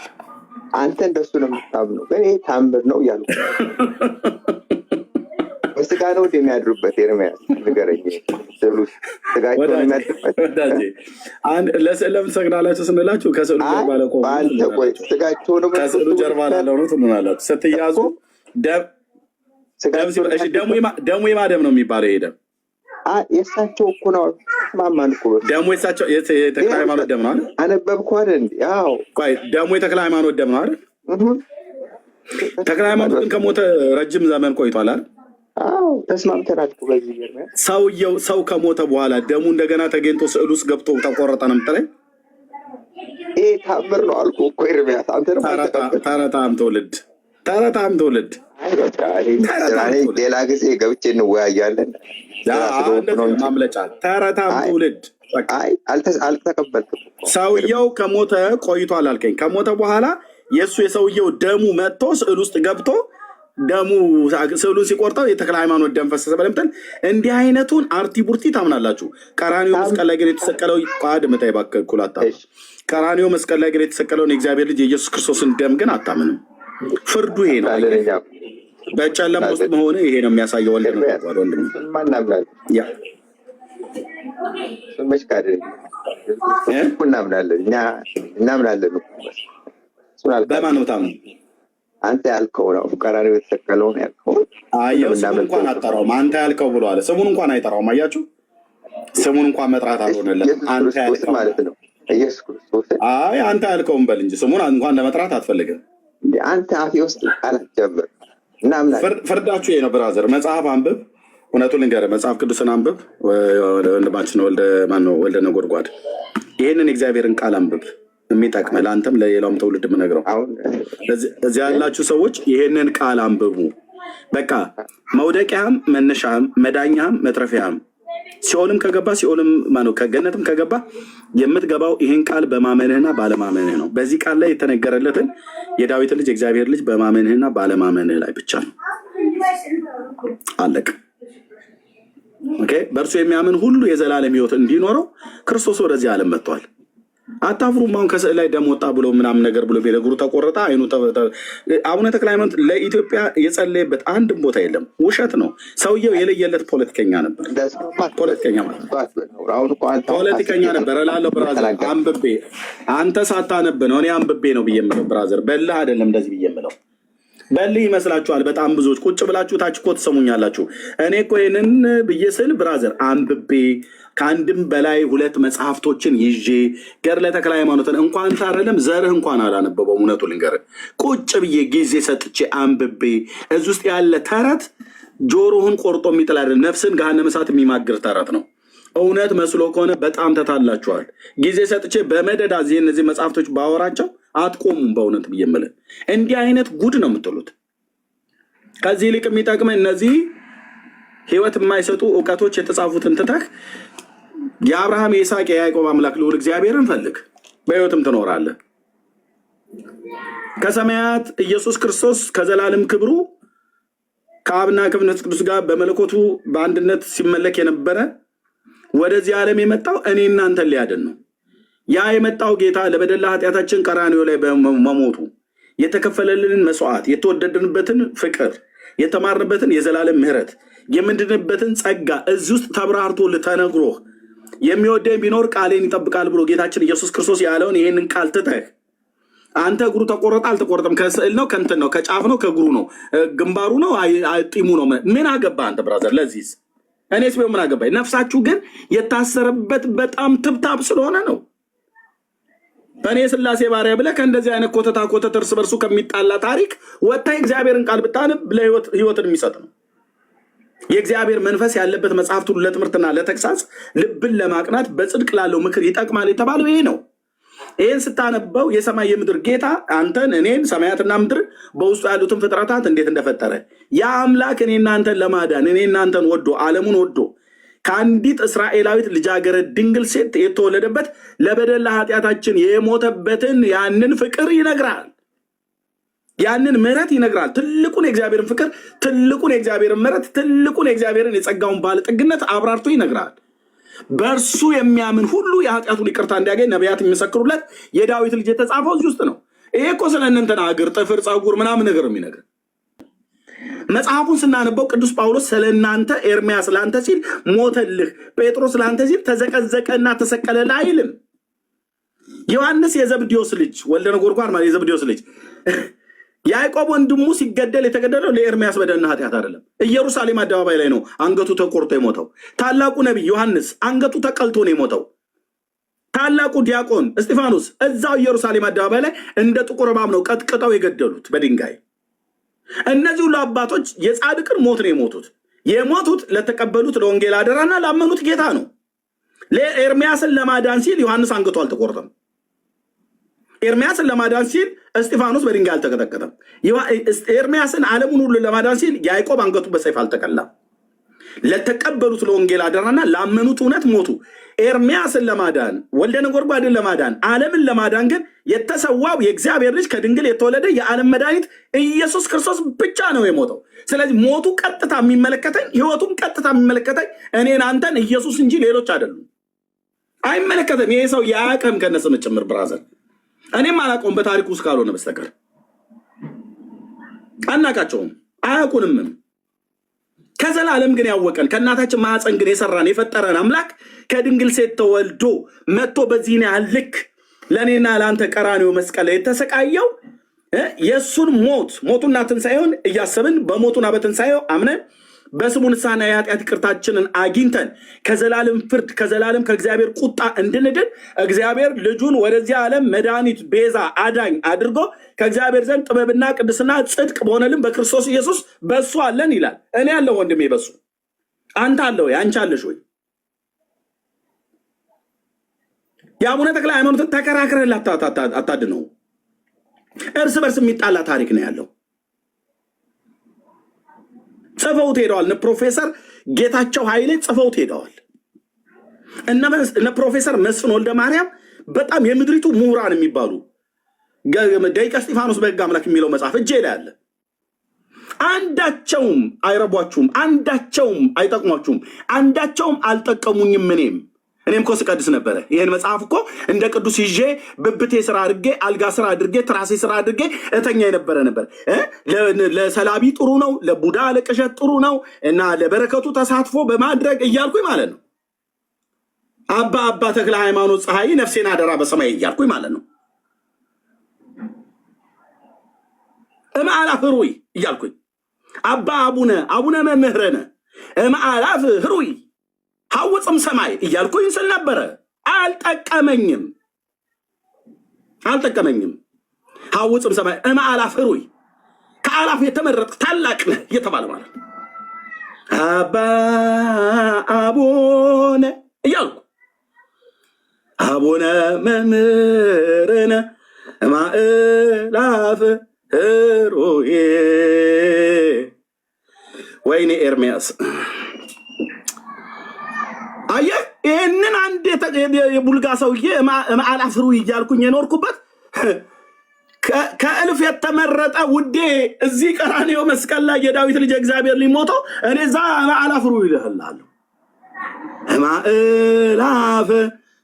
አንተ እንደሱ ነው የምታምነው፣ ግን ይሄ ታምር ነው እያሉ በስጋ ነው የሚያድሩበት። ኤርምያስ ንገረኝ፣ ስጋቸው ነው የሚያድሩበት። ለስዕል ለምን ትሰግዳላችሁ ስንላችሁ ከስዕሉ ጀርባ ከስዕሉ ጀርባ ላለው ነው ትሉናላችሁ። ስትያዙ ደሙ የማደም ነው የሚባለው። ይሄ ደም የእሳቸው እኮ ነው። ማማን እኮ ደሙ የእሳቸው የተክለ ሃይማኖት ደም ነው አይደል? አነበብኩ አይደል? ያው ቆይ ደሙ የተክለ ሃይማኖት ደም ነው አይደል? ተክለ ሃይማኖት ግን ከሞተ ረጅም ዘመን ቆይቷል አይደል? አዎ ተስማምተናል እኮ በዚህ ይገርማል። ሰው ከሞተ በኋላ ደሙ እንደገና ተገኝቶ ስዕል ውስጥ ገብቶ ተቆረጠ ነው የምትለኝ? ይሄ ታምር ነው አልኩህ እኮ ኤርምያስ። አንተ ነው ተረታም ትውልድ ሌላ ጊዜ ገብቼ እንወያያለን። ማምለጫ ተረታም ትውልድ አልተቀበልክም። ሰውየው ከሞተ ቆይቷል አልከኝ። ከሞተ በኋላ የሰውየው ደሙ መጥቶ ስዕል ውስጥ ገብቶ ደሙ ስዕሉን ሲቆርጠው የተክለ ሃይማኖት ደም ፈሰሰ በለምጠል። እንዲህ አይነቱን አርቲ ቡርቲ ታምናላችሁ። ቀራኒዮ መስቀል ላይ ግን የተሰቀለው አድምጣ ይባክኩላታ። ቀራኒዮ መስቀል ላይ ግን የተሰቀለውን የእግዚአብሔር ልጅ የኢየሱስ ክርስቶስን ደም ግን አታምንም። ፍርዱ ይሄ ነው። በጨለማ ውስጥ መሆን ይሄ ነው የሚያሳየው። ወልድ ነው ተባለ። ወልድ ነው እናምናለን። በማን ነው ታምኑ? አንተ ያልከው ነው። ቀራንዮ የተሰቀለው ነው ያልከው። አየው ስሙን እንኳን አጠራውም። አንተ ያልከው ብሎ አለ። ስሙን እንኳን አይጠራውም። አያችሁ፣ ስሙን እንኳን መጥራት አልሆነለትም። አንተ ያልከው ማለት ነው ኢየሱስ ክርስቶስ። አይ አንተ ያልከውም በል እንጂ ስሙን እንኳን ለመጥራት አትፈልግም። አንተ አፌ ውስጥ ቃላት ጀምር። ፍርዳችሁ ይሄ ነው ብራዘር። መጽሐፍ አንብብ፣ እውነቱን ልንገርህ፣ መጽሐፍ ቅዱስን አንብብ። ወንድማችን ወልደ ነጎድጓድ ይህንን የእግዚአብሔርን ቃል አንብብ። የሚጠቅመህ ለአንተም ለሌላውም ትውልድ የምነግረው እዚህ ያላችሁ ሰዎች ይህንን ቃል አንብቡ። በቃ መውደቂያም መነሻም መዳኛም መትረፊያም ሲኦልም ከገባ ሲኦልም ከገነትም ከገባ የምትገባው ይህን ቃል በማመንህና ባለማመንህ ነው። በዚህ ቃል ላይ የተነገረለትን የዳዊት ልጅ የእግዚአብሔር ልጅ በማመንህና ባለማመንህ ላይ ብቻ ነው። አለቅ። በእርሱ የሚያምን ሁሉ የዘላለም ሕይወት እንዲኖረው ክርስቶስ ወደዚህ ዓለም መጥቷል። አታፍሩም? አሁን ከስዕል ላይ ደም ወጣ ብሎ ምናምን ነገር ብሎ እግሩ ተቆረጠ፣ አይኑ አቡነ ተክለ ሃይማኖት ለኢትዮጵያ የጸለየበት አንድም ቦታ የለም። ውሸት ነው። ሰውየው የለየለት ፖለቲከኛ ነበር። ፖለቲከኛ ነበር እላለሁ ብራዘር። አንብቤ አንተ ሳታነብ ነው እኔ አንብቤ ነው ብዬ የምለው ብራዘር። በልህ አይደለም እንደዚህ ብዬ የምለው። በልህ ይመስላችኋል? በጣም ብዙዎች ቁጭ ብላችሁ ታች እኮ ትሰሙኛላችሁ። እኔ እኮ ይህንን ብዬ ስል ብራዘር አንብቤ ከአንድም በላይ 2 መጽሐፍቶችን ይዤ ገድለ ተክለ ሃይማኖትን እንኳን ታረለም ዘርህ እንኳን አላነበበውም። እውነቱ ልንገርህ ቁጭ ብዬ ጊዜ ሰጥቼ አንብቤ እዚህ ውስጥ ያለ ተረት ጆሮህን ቆርጦ የሚጥል አይደለም፣ ነፍስን ገሃነመ እሳት የሚማግር ተረት ነው። እውነት መስሎ ከሆነ በጣም ተታላችኋል። ጊዜ ሰጥቼ በመደዳ እነዚህ መጽሐፍቶች ባወራቸው አትቆሙም። በእውነት ብዬ የምልህ እንዲህ አይነት ጉድ ነው የምትሉት። ከዚህ ይልቅ የሚጠቅመህ እነዚህ ህይወት የማይሰጡ እውቀቶች የተጻፉትን ትተህ የአብርሃም የይስሐቅ የያዕቆብ አምላክ ልዑል እግዚአብሔርን ፈልግ፣ በህይወትም ትኖራለህ። ከሰማያት ኢየሱስ ክርስቶስ ከዘላለም ክብሩ ከአብና ከመንፈስ ቅዱስ ጋር በመለኮቱ በአንድነት ሲመለክ የነበረ ወደዚህ ዓለም የመጣው እኔ እናንተን ሊያድን ነው። ያ የመጣው ጌታ ለበደላ ኃጢአታችን ቀራንዮ ላይ በመሞቱ የተከፈለልን መስዋዕት፣ የተወደድንበትን ፍቅር፣ የተማርንበትን የዘላለም ምህረት፣ የምንድንበትን ጸጋ እዚህ ውስጥ ተብራርቶ ተነግሮህ የሚወደኝ ቢኖር ቃሌን ይጠብቃል ብሎ ጌታችን ኢየሱስ ክርስቶስ ያለውን ይህንን ቃል ትተህ አንተ እግሩ ተቆረጠ አልተቆረጠም፣ ከስዕል ነው ከእንትን ነው ከጫፍ ነው ከእግሩ ነው ግንባሩ ነው ጢሙ ነው ምን አገባ አንተ ብራዘር? ለዚህስ እኔስ ቢሆን ምን አገባኝ? ነፍሳችሁ ግን የታሰረበት በጣም ትብታብ ስለሆነ ነው። በእኔ ስላሴ ባሪያ ብለህ ከእንደዚህ አይነት ኮተታ ኮተት እርስ በርሱ ከሚጣላ ታሪክ ወጥታ እግዚአብሔርን ቃል ብታነብ ለህይወትን የሚሰጥ ነው። የእግዚአብሔር መንፈስ ያለበት መጽሐፍት ሁሉ ለትምህርትና ለተግሳጽ ልብን ለማቅናት በጽድቅ ላለው ምክር ይጠቅማል የተባለው ይሄ ነው። ይህን ስታነበው የሰማይ የምድር ጌታ አንተን እኔን ሰማያትና ምድር በውስጡ ያሉትን ፍጥረታት እንዴት እንደፈጠረ ያ አምላክ እኔ እናንተን ለማዳን እኔ እናንተን ወዶ ዓለሙን ወዶ ከአንዲት እስራኤላዊት ልጃገረድ ድንግል ሴት የተወለደበት ለበደል ለኃጢአታችን የሞተበትን ያንን ፍቅር ይነግራል። ያንን ምሕረት ይነግራል። ትልቁን የእግዚአብሔርን ፍቅር፣ ትልቁን የእግዚአብሔርን ምሕረት፣ ትልቁን የእግዚአብሔርን የጸጋውን ባለጠግነት አብራርቶ ይነግራል። በእርሱ የሚያምን ሁሉ የኃጢአቱን ይቅርታ እንዲያገኝ ነቢያት የሚመሰክሩለት የዳዊት ልጅ የተጻፈው እዚህ ውስጥ ነው። ይሄ እኮ ስለ እነንተና እግር፣ ጥፍር፣ ፀጉር ምናምን ነገር የሚነግር መጽሐፉን ስናነበው ቅዱስ ጳውሎስ ስለ እናንተ ኤርሚያስ ለአንተ ሲል ሞተልህ፣ ጴጥሮስ ለአንተ ሲል ተዘቀዘቀና ተሰቀለልህ አይልም። ዮሐንስ የዘብዴዎስ ልጅ ወልደ ነጎድጓድ ማለት የዘብዴዎስ ልጅ ያዕቆብ ወንድሙ ሲገደል የተገደለው ለኤርሚያስ በደልና ኃጢአት አይደለም። ኢየሩሳሌም አደባባይ ላይ ነው አንገቱ ተቆርጦ የሞተው። ታላቁ ነቢይ ዮሐንስ አንገቱ ተቀልቶ ነው የሞተው። ታላቁ ዲያቆን እስጢፋኖስ እዛው ኢየሩሳሌም አደባባይ ላይ እንደ ጥቁር እባብ ነው ቀጥቅጠው የገደሉት በድንጋይ። እነዚህ ሁሉ አባቶች የጻድቅን ሞት ነው የሞቱት። የሞቱት ለተቀበሉት ለወንጌል አደራና ላመኑት ጌታ ነው። ለኤርሚያስን ለማዳን ሲል ዮሐንስ አንገቱ አልተቆረጠም። ኤርሚያስን ለማዳን ሲል እስጢፋኖስ በድንጋይ አልተቀጠቀጠም። ኤርሚያስን ዓለሙን ሁሉ ለማዳን ሲል ያዕቆብ አንገቱ በሰይፍ አልተቀላም። ለተቀበሉት ለወንጌል አደራና ላመኑት እውነት ሞቱ። ኤርሚያስን ለማዳን ወልደ ነጎድጓድን ለማዳን ዓለምን ለማዳን ግን የተሰዋው የእግዚአብሔር ልጅ ከድንግል የተወለደ የዓለም መድኃኒት ኢየሱስ ክርስቶስ ብቻ ነው የሞተው። ስለዚህ ሞቱ ቀጥታ የሚመለከተኝ ህይወቱም ቀጥታ የሚመለከተኝ እኔን አንተን ኢየሱስ እንጂ ሌሎች አይደሉም። አይመለከተም። ይሄ ሰው የአያውቅም ከነስም ጭምር ብራዘር። እኔም አላውቀውም በታሪክ ውስጥ ካልሆነ በስተቀር አናውቃቸውም፣ አያውቁንምም። ከዘላለም ግን ያወቀን ከእናታችን ማኅፀን ግን የሰራን የፈጠረን አምላክ ከድንግል ሴት ተወልዶ መጥቶ በዚህ ያህል ልክ ለእኔና ለአንተ ቀራንዮ መስቀል የተሰቃየው የእሱን ሞቱና ትንሣኤውን እያሰብን በሞቱና በትንሣኤው አምነን በስሙ ንስሐና የኃጢአት ይቅርታችንን አግኝተን ከዘላለም ፍርድ ከዘላለም ከእግዚአብሔር ቁጣ እንድንድን እግዚአብሔር ልጁን ወደዚህ ዓለም መድኃኒት ቤዛ አዳኝ አድርጎ ከእግዚአብሔር ዘንድ ጥበብና ቅድስና ጽድቅ በሆነልን በክርስቶስ ኢየሱስ በሱ አለን ይላል። እኔ ያለው ወንድሜ በሱ አንተ አለው አንቺ አለሽ ወይ? የአቡነ ተክለ ሃይማኖትን ተከራክረህ አታድነው። እርስ በርስ የሚጣላ ታሪክ ነው ያለው። ጽፈውት ሄደዋል። እነ ፕሮፌሰር ጌታቸው ኃይሌ ጽፈውት ሄደዋል። እነ ፕሮፌሰር መስፍን ወልደ ማርያም በጣም የምድሪቱ ምሁራን የሚባሉ ደቂቀ እስጢፋኖስ በሕግ አምላክ የሚለው መጽሐፍ እጄ ላይ አለ። አንዳቸውም አይረቧችሁም፣ አንዳቸውም አይጠቅሟችሁም፣ አንዳቸውም አልጠቀሙኝም። እኔም እኮ ስቀድስ ነበረ። ይህን መጽሐፍ እኮ እንደ ቅዱስ ይዤ ብብቴ ስራ አድርጌ አልጋ ስራ አድርጌ ትራሴ ስራ አድርጌ እተኛ የነበረ ነበር። ለሰላቢ ጥሩ ነው፣ ለቡዳ ለቅሸት ጥሩ ነው እና ለበረከቱ ተሳትፎ በማድረግ እያልኩኝ ማለት ነው። አባ ተክለ ሃይማኖት ፀሐይ ነፍሴን አደራ በሰማይ እያልኩኝ ማለት ነው። እምአላፍ ህሩይ እያልኩኝ አቡነ መምህረነ እምአላፍ ህሩይ ሐውፅም ሰማይ እያልኩኝ ስል ነበረ። አልጠቀመኝም። ሐውፅም ሰማይ እምአላፍ ህሩይ ከአላፍ የተመረጥ ታላቅ ነህ እየተባለ ማለት ነው። አቡነ እያልኩ አቡነ መምህርነ እምአላፍ ህሩይ። ወይኔ ኤርሚያስ አየህ፣ ይህንን አንድ የቡልጋ ሰውዬ እምአላፍ ህሩይ እያልኩኝ የኖርኩበት ከእልፍ የተመረጠ ውዴ እዚህ ቀራንዮ መስቀል ላይ የዳዊት ልጅ እግዚአብሔር ሊሞተው እኔ እዛ እምአላፍ ህሩይ ይልህላለሁ። እምአላፍ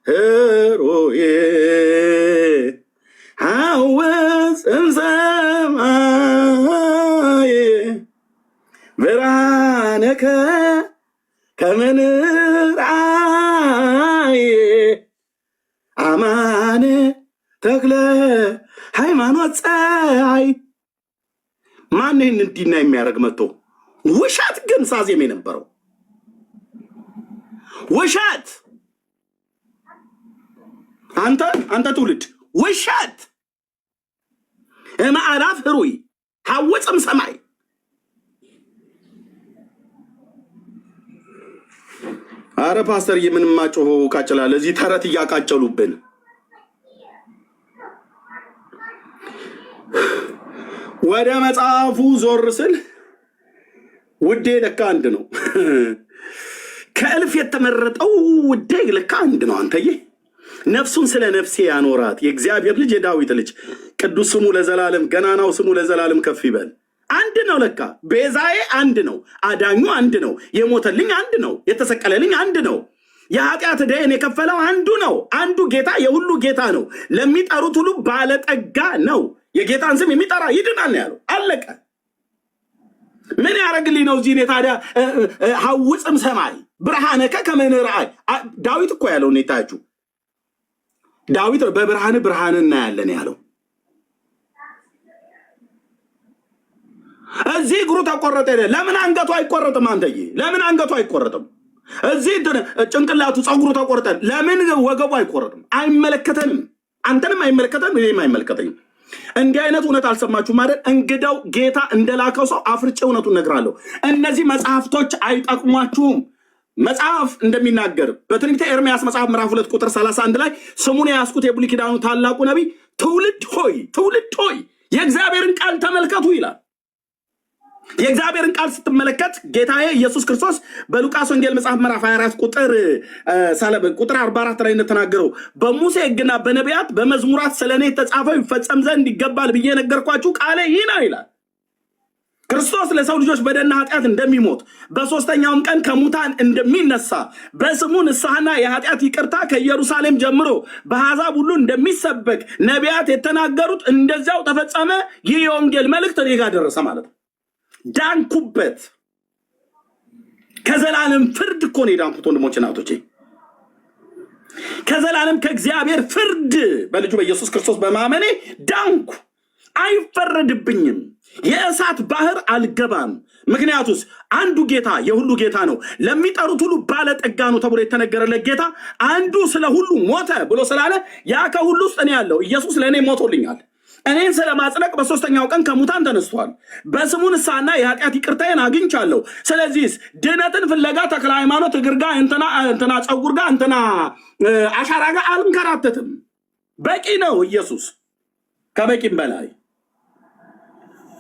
ህሩይ ሐውፅም አማነከ ከመንርአይ አማነ ተክለ ሃይማኖት ፀሐይ። ማን ይህን እንዲና የሚያደርግ መጥቶ? ውሸት ግን ሳዜም የነበረው ውሸት። አንተ ትውልድ ውሸት ማዕራፍ ህሩይ ሐውፅም ሰማይ። አረ ፓስተር የምንማጮሆ ቃጭላለ እዚህ ተረት እያቃጨሉብን። ወደ መጽሐፉ ዞር ስል ውዴ ለካ አንድ ነው። ከእልፍ የተመረጠው ውዴ ለካ አንድ ነው። አንተዬ ነፍሱን ስለ ነፍሴ ያኖራት የእግዚአብሔር ልጅ የዳዊት ልጅ ቅዱስ ስሙ ለዘላለም ገናናው ስሙ ለዘላለም ከፍ ይበል። አንድ ነው ለካ። ቤዛዬ አንድ ነው። አዳኙ አንድ ነው። የሞተልኝ አንድ ነው። የተሰቀለልኝ አንድ ነው። የኃጢአት ዕዳዬን የከፈለው አንዱ ነው። አንዱ ጌታ የሁሉ ጌታ ነው። ለሚጠሩት ሁሉ ባለጠጋ ነው። የጌታን ስም የሚጠራ ይድናል ነው ያለው። አለቀ። ምን ያደረግልኝ ነው እዚህ? እኔ ታዲያ ሐውፅም ሰማይ ብርሃነከ ከመንርአይ ዳዊት እኮ ያለው ሁኔታችሁ ዳዊት በብርሃን ብርሃን እናያለን ያለው። እዚህ እግሩ ተቆረጠ። ለምን አንገቱ አይቆረጥም? አንተዬ ለምን አንገቱ አይቆረጥም? እዚህ ጭንቅላቱ ፀጉሩ ተቆረጠ። ለምን ወገቡ አይቆረጥም? አይመለከተንም። አንተንም አይመለከተንም፣ እኔም አይመለከተኝም። እንዲህ አይነት እውነት አልሰማችሁ ማለት እንግዳው ጌታ እንደላከው ሰው አፍርጬ እውነቱን እነግራለሁ። እነዚህ መጽሐፍቶች አይጠቅሟችሁም። መጽሐፍ እንደሚናገር በትንቢተ ኤርምያስ መጽሐፍ ምዕራፍ 2 ቁጥር 31 ላይ ስሙን የያዝኩት የብሉይ ኪዳኑ ታላቁ ነቢይ ትውልድ ሆይ የእግዚአብሔርን ቃል ተመልከቱ ይላል። የእግዚአብሔርን ቃል ስትመለከት ጌታዬ ኢየሱስ ክርስቶስ በሉቃስ ወንጌል መጽሐፍ ምዕራፍ 24 ቁጥር 44 ላይ እንደተናገረው በሙሴ ሕግና በነቢያት በመዝሙራት ስለኔ የተጻፈው ይፈጸም ዘንድ ይገባል ብዬ ነገርኳችሁ ቃሌ ይህ ነው ይላል። ክርስቶስ ለሰው ልጆች በደልና ኃጢአት እንደሚሞት በሶስተኛውም ቀን ከሙታን እንደሚነሳ በስሙ ንስሐና የኃጢአት ይቅርታ ከኢየሩሳሌም ጀምሮ በአሕዛብ ሁሉ እንደሚሰበክ ነቢያት የተናገሩት እንደዚያው ተፈጸመ። ይህ የወንጌል መልእክት እኔ ጋር ደረሰ ማለት ነው። ዳንኩበት። ከዘላለም ፍርድ እኮ ነው የዳንኩት ወንድሞች እናቶቼ። ከዘላለም ከእግዚአብሔር ፍርድ በልጁ በኢየሱስ ክርስቶስ በማመኔ ዳንኩ። አይፈረድብኝም። የእሳት ባህር አልገባም። ምክንያቱስ አንዱ ጌታ የሁሉ ጌታ ነው። ለሚጠሩት ሁሉ ባለጠጋ ነው ተብሎ የተነገረለት ጌታ አንዱ ስለ ሁሉ ሞተ ብሎ ስላለ ያ ከሁሉ ውስጥ እኔ ያለው ኢየሱስ ለእኔ ሞቶልኛል። እኔን ስለማጽደቅ በሶስተኛው ቀን ከሙታን ተነስቷል። በስሙ ንስሐና የኃጢአት ይቅርታዬን አግኝቻለሁ። ስለዚህ ድነትን ፍለጋ ተክለ ሃይማኖት እግር ጋር እንትና ፀጉር ጋር እንትና አሻራ ጋር አልንከራተትም። በቂ ነው ኢየሱስ፣ ከበቂም በላይ።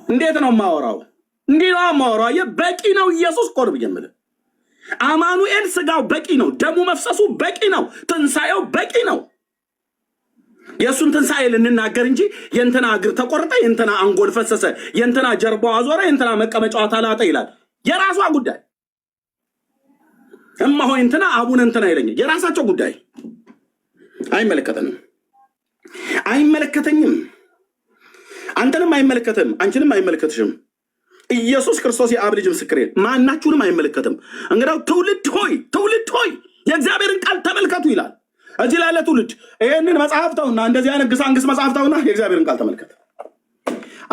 እንዴት ነው የማወራው? እንዲህ ነው የማወራው። አየህ፣ በቂ ነው ኢየሱስ እኮ ነው የምልህ። አማኑኤል ስጋው በቂ ነው። ደሙ መፍሰሱ በቂ ነው። ትንሣኤው በቂ ነው። የእሱን ትንሣኤ ልንናገር እንጂ የእንትና እግር ተቆረጠ፣ የእንትና አንጎል ፈሰሰ፣ የእንትና ጀርባዋ ዞረ፣ የእንትና መቀመጫዋ ተላጠ ይላል። የራሷ ጉዳይ። እማሆይ እንትና አቡነ እንትና ይለኛል። የራሳቸው ጉዳይ። አይመለከተንም፣ አይመለከተኝም። አንተንም አይመለከትም፣ አንቺንም አይመለከትሽም። ኢየሱስ ክርስቶስ የአብ ልጅ ምስክሬ፣ ማናችሁንም አይመለከትም። እንግዲያው ትውልድ ሆይ የእግዚአብሔርን ቃል ተመልከቱ ይላል። እዚህ ላለ ትውልድ ይህንን መጽሐፍ ተውና፣ እንደዚህ አይነት ግሳንግስ መጽሐፍ ተውና የእግዚአብሔርን ቃል ተመልከት።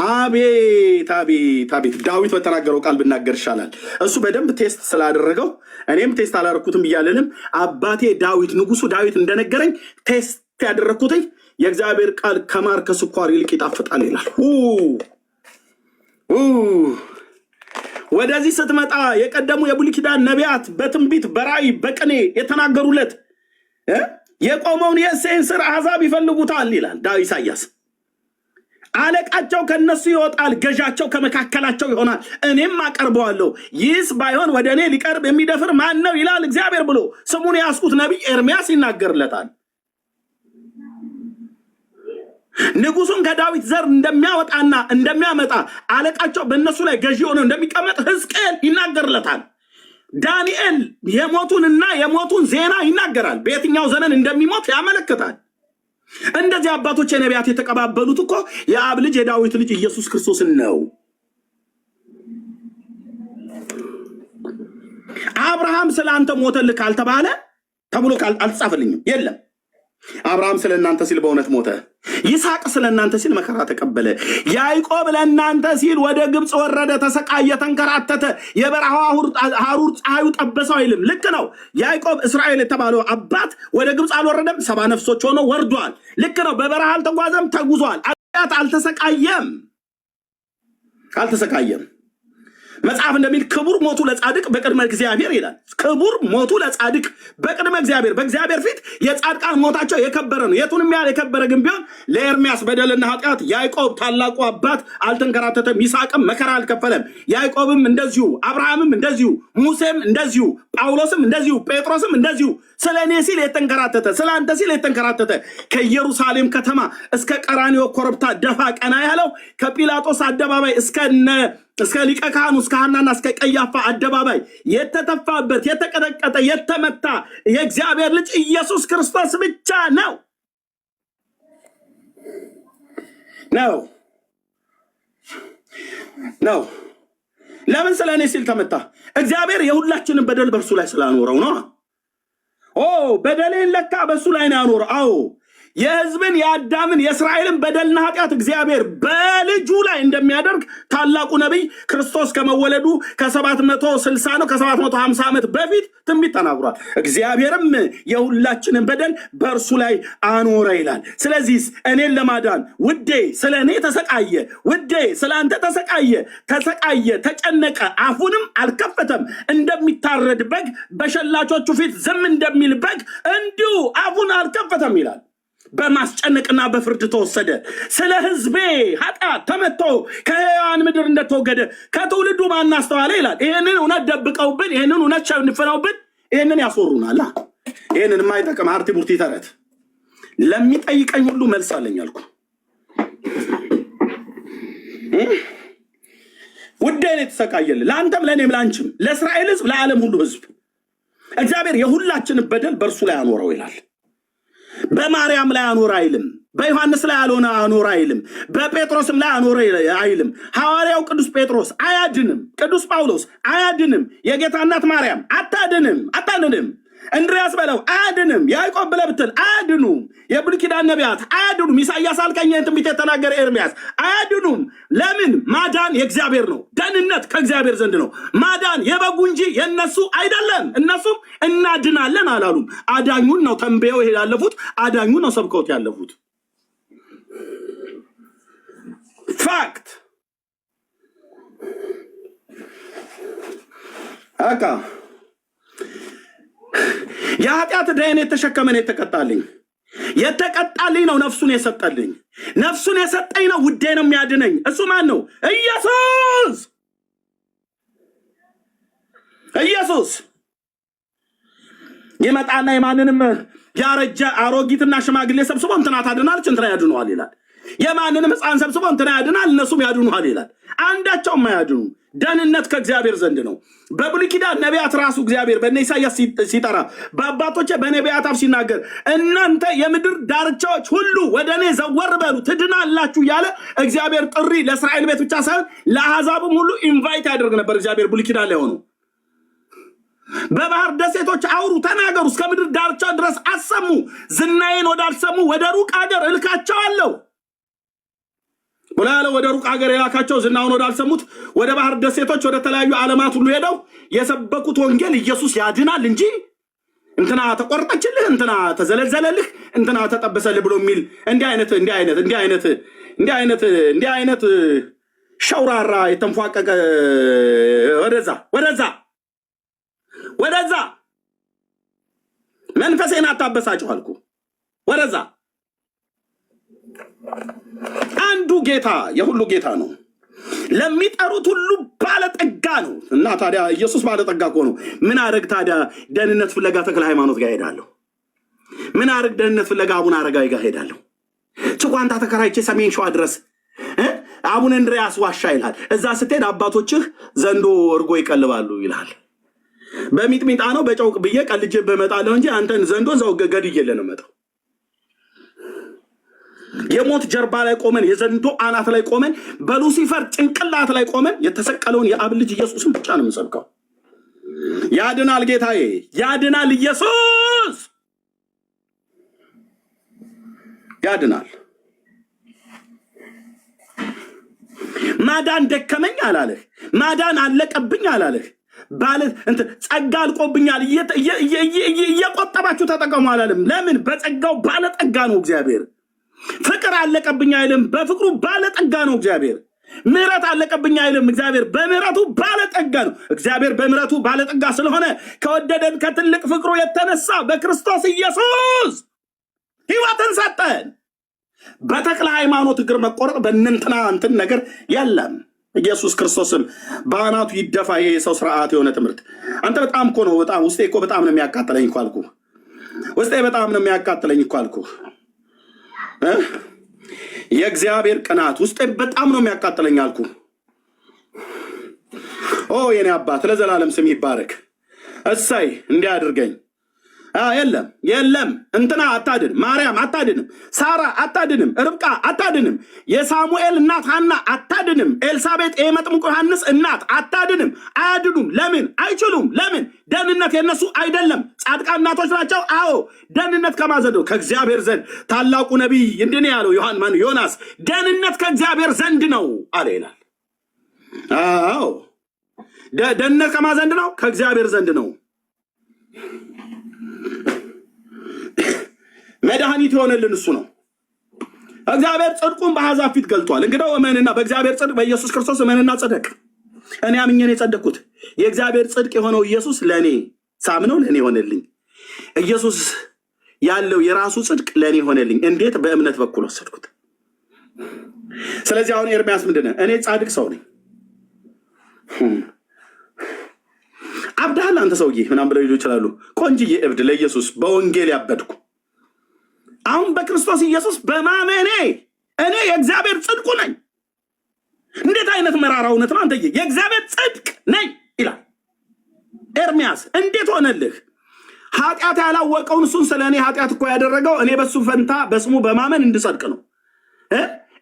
አቤት አቤት አቤት! ዳዊት በተናገረው ቃል ብናገር ይሻላል። እሱ በደንብ ቴስት ስላደረገው እኔም ቴስት አላደረኩትም ብያለንም። አባቴ ዳዊት ንጉሱ ዳዊት እንደነገረኝ ቴስት ያደረግኩትኝ የእግዚአብሔር ቃል ከማር ከስኳር ይልቅ ይጣፍጣል ይላል። ወደዚህ ስትመጣ የቀደሙ የብሉይ ኪዳን ነቢያት በትንቢት በራእይ በቅኔ የተናገሩለት የቆመውን የእሴይን ሥር አሕዛብ ይፈልጉታል ይላል ኢሳይያስ። አለቃቸው ከነሱ ይወጣል፣ ገዣቸው ከመካከላቸው ይሆናል፣ እኔም አቀርበዋለሁ። ይህስ ባይሆን ወደ እኔ ሊቀርብ የሚደፍር ማን ነው ይላል እግዚአብሔር ብሎ ስሙን ያስኩት ነቢይ ኤርምያስ ይናገርለታል። ንጉሱን ከዳዊት ዘር እንደሚያወጣና እንደሚያመጣ አለቃቸው በእነሱ ላይ ገዢ ሆነው እንደሚቀመጥ ሕዝቅኤል ይናገርለታል። ዳንኤል የሞቱን ዜና ይናገራል። በየትኛው ዘመን እንደሚሞት ያመለክታል። እንደዚህ አባቶች የነቢያት የተቀባበሉት እኮ የአብ ልጅ የዳዊት ልጅ ኢየሱስ ክርስቶስን ነው። አብርሃም ስለ አንተ ሞተልህ ካልተባለ ተብሎ አልተጻፈልኝም። የለም አብርሃም ስለ እናንተ ሲል በእውነት ሞተ። ይስሐቅ ስለ እናንተ ሲል መከራ ተቀበለ። ያዕቆብ ለእናንተ ሲል ወደ ግብፅ ወረደ፣ ተሰቃየ፣ ተንከራተተ፣ የበረሃው ሐሩር ፀሐዩ ጠበሰው አይልም። ልክ ነው። ያዕቆብ እስራኤል የተባለው አባት ወደ ግብፅ አልወረደም፣ 70 ነፍሶች ሆነው ወርዷል። ልክ ነው። በበረሃ አልተጓዘም፣ ተጉዟል። አልተሰቃየም። መጽሐፍ እንደሚል ክቡር ሞቱ ለጻድቅ በቅድመ እግዚአብሔር ይላል። ክቡር ሞቱ ለጻድቅ በቅድመ እግዚአብሔር፣ በእግዚአብሔር ፊት የጻድቃን ሞታቸው የከበረ ነው። የቱንም ያህል የከበረ ግን ቢሆን ለኤርሚያስ በደልና ኃጢአት ያዕቆብ ታላቁ አባት አልተንከራተተም፣ ይስሐቅም መከራ አልከፈለም። ያዕቆብም እንደዚሁ፣ አብርሃምም እንደዚሁ፣ ሙሴም እንደዚሁ፣ ጳውሎስም እንደዚሁ፣ ጴጥሮስም እንደዚሁ ስለ እኔ ሲል የተንከራተተ፣ ስለ አንተ ሲል የተንከራተተ፣ ከኢየሩሳሌም ከተማ እስከ ቀራንዮ ኮረብታ ደፋ ቀና ያለው፣ ከጲላጦስ አደባባይ እስከ ሊቀ ካህኑ እስከ ሐናና እስከ ቀያፋ አደባባይ የተተፋበት፣ የተቀጠቀጠ፣ የተመታ የእግዚአብሔር ልጅ ኢየሱስ ክርስቶስ ብቻ ነው። ለምን ስለ እኔ ሲል ተመታ? እግዚአብሔር የሁላችንን በደል በእርሱ ላይ ስላኖረው ነው። በደሌን ለካ በእሱ ላይ ነው ያኖረው። አዎ የሕዝብን የአዳምን የእስራኤልን በደልና ኃጢአት እግዚአብሔር በልጁ ላይ እንደሚያደርግ ታላቁ ነቢይ ክርስቶስ ከመወለዱ ከ760 ነው ከ750 ዓመት በፊት ትንቢት ተናግሯል። እግዚአብሔርም የሁላችንን በደል በእርሱ ላይ አኖረ ይላል። ስለዚህ እኔን ለማዳን ውዴ ስለ እኔ ተሰቃየ፣ ውዴ ስለ አንተ ተሰቃየ፣ ተጨነቀ፣ አፉንም አልከፈተም። እንደሚታረድ በግ በሸላቾቹ ፊት ዝም እንደሚል በግ እንዲሁ አፉን አልከፈተም ይላል። በማስጨነቅና በፍርድ ተወሰደ። ስለ ሕዝቤ ኃጢአት ተመቶ ከሕያዋን ምድር እንደተወገደ ከትውልዱ ማን አስተዋለ ይላል። ይህንን እውነት ደብቀውብን፣ ይህንን እውነት ሸንፍነውብን፣ ይህንን ያስወሩናል። ይህንን የማይጠቅም አርቲ ቡርቲ ተረት ለሚጠይቀኝ ሁሉ መልስ አለኝ አልኩ። ውዴን የተሰቃየል ለአንተም ለእኔም ለአንቺም ለእስራኤል ሕዝብ ለዓለም ሁሉ ሕዝብ እግዚአብሔር የሁላችንን በደል በእርሱ ላይ አኖረው ይላል። በማርያም ላይ አኖር አይልም። በዮሐንስ ላይ አኖር አይልም። በጴጥሮስም ላይ አኖር አይልም። ሐዋርያው ቅዱስ ጴጥሮስ አያድንም። ቅዱስ ጳውሎስ አያድንም። የጌታ እናት ማርያም አታድንም። እንድሪያስ በለው አያድንም። ያዕቆብ ብለህ ብትል አያድኑም። የብሉይ ኪዳን ነቢያት አያድኑም። ኢሳይያስ አልከኝ ትንቢት የተናገረ ኤርሚያስ አያድኑም። ለምን? ማዳን የእግዚአብሔር ነው። ደህንነት ከእግዚአብሔር ዘንድ ነው። ማዳን የበጉ እንጂ የነሱ አይደለም። እነሱም እናድናለን አላሉም። አዳኙን ነው ተንበየው ያለፉት። አዳኙን ነው ሰብከውት ያለፉት። ፋክት አካ የኃጢአት ዕዳዬን የተሸከመን የተቀጣልኝ ነው። ነፍሱን የሰጠልኝ ነፍሱን የሰጠኝ ነው። ውዴ ነው የሚያድነኝ። እሱ ማን ነው? ኢየሱስ ይመጣና የማንንም ያረጀ አሮጊትና ሽማግሌ ሰብስቦ እንትና ታድናለች እንትና ያድነዋል ይላል። የማንንም ሕፃን ሰብስቦ እንትና ያድናል እነሱም ያድኑሃል ይላል። አንዳቸውም አያድኑ። ደህንነት ከእግዚአብሔር ዘንድ ነው። በብሉይ ኪዳን ነቢያት ራሱ እግዚአብሔር በእነ ኢሳይያስ ሲጠራ፣ በአባቶቼ በነቢያት አፍ ሲናገር እናንተ የምድር ዳርቻዎች ሁሉ ወደ እኔ ዘወር በሉ ትድናላችሁ እያለ እግዚአብሔር ጥሪ ለእስራኤል ቤት ብቻ ሳይሆን ለአሕዛብም ሁሉ ኢንቫይት ያደርግ ነበር። እግዚአብሔር ብሉይ ኪዳን ላይ ሆኖ በባህር ደሴቶች አውሩ፣ ተናገሩ፣ እስከ ምድር ዳርቻ ድረስ አሰሙ። ዝናዬን ወዳልሰሙ ወደ ሩቅ ሀገር እልካቸዋለሁ ብሎ ያለው ወደ ሩቅ ሀገር የላካቸው ዝናውን ወዳልሰሙት ወደ ባህር ደሴቶች ወደ ተለያዩ ዓለማት ሁሉ ሄደው የሰበኩት ወንጌል ኢየሱስ ያድናል እንጂ እንትና ተቆርጠችልህ፣ እንትና ተዘለዘለልህ፣ እንትና ተጠበሰልህ ብሎ የሚል እንዲህ አይነት ሸውራራ የተንፏቀቀ ወደዛ መንፈሴን አታበሳጭሁ አልኩ። ወደዛ አንዱ ጌታ የሁሉ ጌታ ነው። ለሚጠሩት ሁሉ ባለጠጋ ነው። እና ታዲያ ኢየሱስ ባለጠጋ እኮ ነው። ምን አረግ ታዲያ ደህንነት ፍለጋ ተክለ ሃይማኖት ጋር ሄዳለሁ? ምን አረግ ደህንነት ፍለጋ አቡነ አረጋዊ ጋር ሄዳለሁ? ጭቋንታ ተከራይቼ ሰሜን ሸዋ ድረስ አቡነ እንድሪያስ ዋሻ ይላል። እዛ ስትሄድ አባቶችህ ዘንዶ እርጎ ይቀልባሉ ይላል። በሚጥሚጣ ነው በጨውቅ ብዬ ቀልጄ በመጣለሁ እንጂ አንተን ዘንዶ ዘው ገድዬልህ ነው መጣው። የሞት ጀርባ ላይ ቆመን የዘንዶ አናት ላይ ቆመን በሉሲፈር ጭንቅላት ላይ ቆመን የተሰቀለውን የአብ ልጅ ኢየሱስን ብቻ ነው የምንሰብከው። ያድናል ጌታዬ፣ ያድናል ኢየሱስ ያድናል። ማዳን ደከመኝ አላለህ፣ ማዳን አለቀብኝ አላለህ። ጸጋ አልቆብኛል እየቆጠባችሁ ተጠቀሙ አላለም። ለምን? በጸጋው ባለጠጋ ነው እግዚአብሔር። ፍቅር አለቀብኝ አይልም፣ በፍቅሩ ባለጠጋ ነው እግዚአብሔር። ምሕረት አለቀብኝ አይልም፣ እግዚአብሔር በምሕረቱ ባለጠጋ ነው። እግዚአብሔር በምሕረቱ ባለጠጋ ስለሆነ ከወደደን ከትልቅ ፍቅሩ የተነሳ በክርስቶስ ኢየሱስ ሕይወትን ሰጠን። በተክለ ሃይማኖት እግር መቆረጥ በእንንትና እንትን ነገር የለም። ኢየሱስ ክርስቶስን በአናቱ ይደፋ። ይሄ የሰው ስርዓት የሆነ ትምህርት አንተ በጣም እኮ ነው በጣም ውስጤ እኮ በጣም ነው የሚያቃጥለኝ እኮ አልኩህ። ውስጤ በጣም ነው የሚያቃጥለኝ እኮ አልኩህ። የእግዚአብሔር ቅናት ውስጤ በጣም ነው የሚያቃጥለኝ አልኩህ። ኦ የኔ አባት ለዘላለም ስም ይባረክ። እሰይ እንዲያድርገኝ። የለም የለም፣ እንትና አታድን፣ ማርያም አታድንም፣ ሳራ አታድንም፣ ርብቃ አታድንም፣ የሳሙኤል እናት ሐና አታድንም፣ ኤልሳቤጥ የመጥምቁ ዮሐንስ እናት አታድንም። አያድኑም። ለምን? አይችሉም። ለምን? ደህንነት የነሱ አይደለም። ጻድቃን እናቶች ናቸው። አዎ፣ ደህንነት ከማዘን ነው? ከእግዚአብሔር ዘንድ። ታላቁ ነቢይ እንዲህ ነው ያለው ዮናስ፣ ደህንነት ከእግዚአብሔር ዘንድ ነው አለ ይላል። አዎ፣ ደህንነት ከማዘንድ ነው? ከእግዚአብሔር ዘንድ ነው። መድኃኒት የሆነልን እሱ ነው። እግዚአብሔር ጽድቁን በአሕዛብ ፊት ገልጧል። እንግዲህ እመንና በእግዚአብሔር ጽድቅ በኢየሱስ ክርስቶስ እመንና ጽደቅ። እኔ አምኜ ነው የጸደቅኩት። የእግዚአብሔር ጽድቅ የሆነው ኢየሱስ ለእኔ ሳምነው ለእኔ ሆነልኝ። ኢየሱስ ያለው የራሱ ጽድቅ ለእኔ ሆነልኝ። እንዴት? በእምነት በኩል ወሰድኩት። ስለዚህ አሁን ኤርምያስ ምንድነው? እኔ ጻድቅ ሰው ነኝ። አብዳሃል አንተ ሰውዬ ምናምን ብለው ይችላሉ። ቆንጅዬ እብድ ለኢየሱስ በወንጌል ያበድኩ አሁን በክርስቶስ ኢየሱስ በማመኔ እኔ የእግዚአብሔር ጽድቁ ነኝ። እንዴት አይነት መራራ እውነት ነው አንተዬ! የእግዚአብሔር ጽድቅ ነኝ ይላል ኤርምያስ። እንዴት ሆነልህ? ኃጢአት ያላወቀውን እሱን ስለ እኔ ኃጢአት እኮ ያደረገው እኔ በሱ ፈንታ በስሙ በማመን እንድጸድቅ ነው።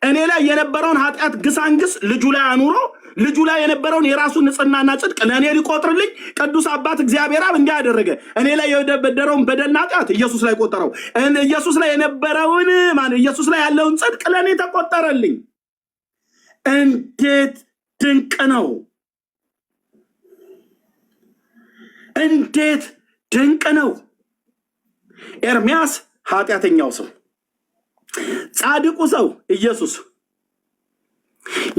እኔ ላይ የነበረውን ኃጢአት ግሳንግስ ልጁ ላይ አኑሮ ልጁ ላይ የነበረውን የራሱን ንጽህናና ጽድቅ ለእኔ ሊቆጥርልኝ ቅዱስ አባት እግዚአብሔር አብ እንዲህ አደረገ። እኔ ላይ የበደረውን በደልና ኃጢአት ኢየሱስ ላይ ቆጠረው። ኢየሱስ ላይ የነበረውን ኢየሱስ ላይ ያለውን ጽድቅ ለእኔ ተቆጠረልኝ። እንዴት ድንቅ ነው! እንዴት ድንቅ ነው! ኤርምያስ ኃጢአተኛው ሰው፣ ጻድቁ ሰው ኢየሱስ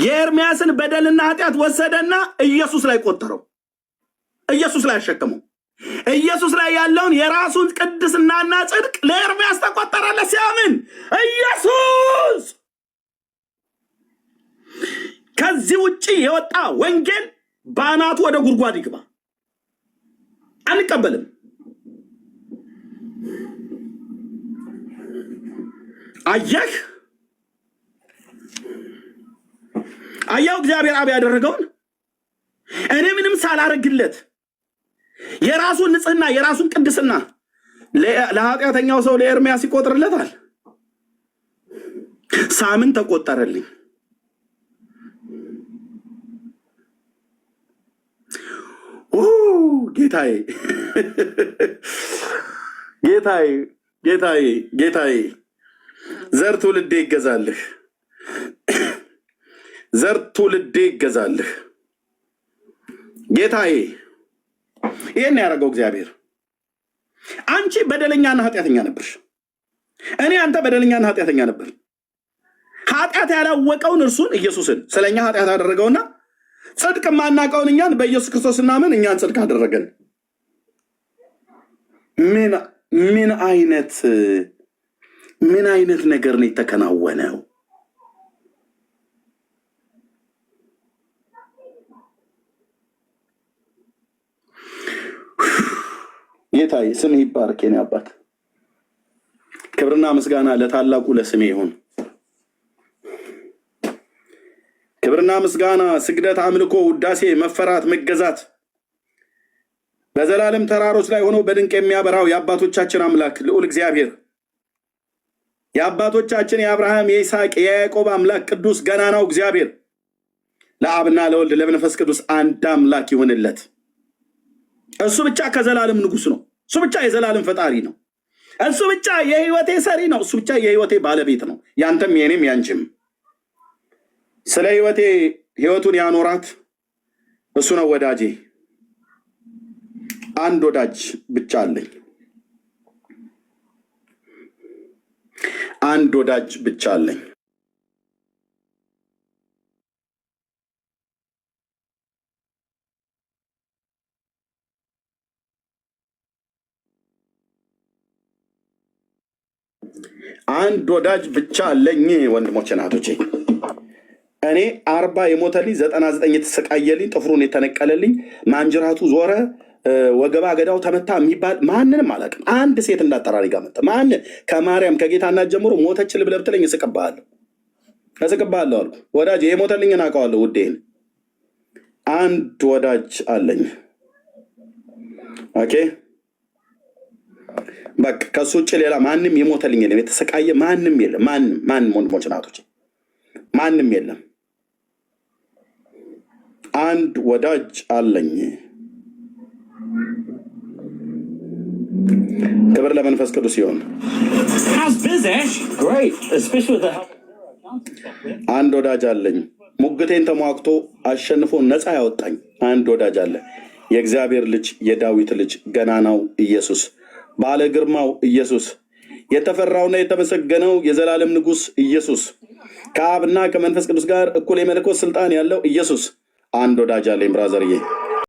የኤርምያስን በደልና ኃጢአት ወሰደና ኢየሱስ ላይ ቆጠረው። ኢየሱስ ላይ አሸከመው። ኢየሱስ ላይ ያለውን የራሱን ቅድስናና ጽድቅ ለኤርምያስ ተቆጠረለት ሲያምን። ኢየሱስ ከዚህ ውጪ የወጣ ወንጌል በአናቱ ወደ ጉድጓድ ይግባ፣ አንቀበልም። አየህ አያው እግዚአብሔር አብ ያደረገውን እኔ ምንም ሳላረግለት የራሱን ንጽህና የራሱን ቅድስና ለኃጢአተኛው ሰው ለኤርምያስ ይቆጥርለታል። ሳምን ተቆጠረልኝ። ጌታዬ ጌታዬ ጌታዬ ጌታዬ ዘር ትውልዴ ይገዛልህ፣ ዘር ትውልዴ ይገዛልህ። ጌታዬ ይህን ያደረገው እግዚአብሔር። አንቺ በደለኛና ኃጢአተኛ ነበርሽ፣ እኔ አንተ በደለኛና ኃጢአተኛ ነበር። ኃጢአት ያላወቀውን እርሱን ኢየሱስን ስለኛ ኃጢአት አደረገውና ጽድቅ ማናቀውን እኛን በኢየሱስ ክርስቶስ እናምን እኛን ጽድቅ አደረገን። ምን አይነት ነገር ነው የተከናወነው? ጌታዬ ስምህ ይባረክ የኔ አባት። ክብርና ምስጋና ለታላቁ ለስሜ ይሁን። ክብርና ምስጋና፣ ስግደት፣ አምልኮ፣ ውዳሴ፣ መፈራት፣ መገዛት በዘላለም ተራሮች ላይ ሆኖ በድንቅ የሚያበራው የአባቶቻችን አምላክ ልዑል እግዚአብሔር የአባቶቻችን የአብርሃም የይስሐቅ የያዕቆብ አምላክ ቅዱስ ገናናው እግዚአብሔር ለአብና ለወልድ ለመንፈስ ቅዱስ አንድ አምላክ ይሁንለት። እሱ ብቻ ከዘላለም ንጉስ ነው። እሱ ብቻ የዘላለም ፈጣሪ ነው። እሱ ብቻ የህይወቴ ሰሪ ነው። እሱ ብቻ የህይወቴ ባለቤት ነው። ያንተም የኔም ያንቺም። ስለ ህይወቴ ህይወቱን ያኖራት እሱ ነው ወዳጄ። አንድ ወዳጅ ብቻ አለኝ። አንድ ወዳጅ ብቻ አለኝ። አንድ ወዳጅ ብቻ አለኝ። ወንድሞቼ ናቶቼ፣ እኔ 40 የሞተልኝ 99 የተሰቃየልኝ ጥፍሩን የተነቀለልኝ ማንጅራቱ ዞረ ወገባ ገዳው ተመታ የሚባል ማንንም አላውቅም። አንድ ሴት እንዳጠራሪ ጋር መጣ። ማን ከማርያም ከጌታ እናት ጀምሮ ሞተች ልብለህ ብትለኝ እስቅብሃለሁ አልኩ። ወዳጅ የሞተልኝን አውቀዋለሁ ውዴን። አንድ ወዳጅ አለኝ። ኦኬ በቃ ከሱ ውጭ ሌላ ማንም የሞተልኝ የለም። የተሰቃየ ማንም የለም። ማንም ወንድሞች ናቶች ማንም የለም። አንድ ወዳጅ አለኝ። ክብር ለመንፈስ ቅዱስ ይሁን። አንድ ወዳጅ አለኝ። ሙግቴን ተሟግቶ አሸንፎ ነፃ ያወጣኝ አንድ ወዳጅ አለ። የእግዚአብሔር ልጅ የዳዊት ልጅ ገናናው ኢየሱስ፣ ባለ ግርማው ኢየሱስ፣ የተፈራውና የተመሰገነው የዘላለም ንጉስ ኢየሱስ፣ ከአብና ከመንፈስ ቅዱስ ጋር እኩል የመለኮት ስልጣን ያለው ኢየሱስ። አንድ ወዳጅ አለኝ ብራዘርዬ።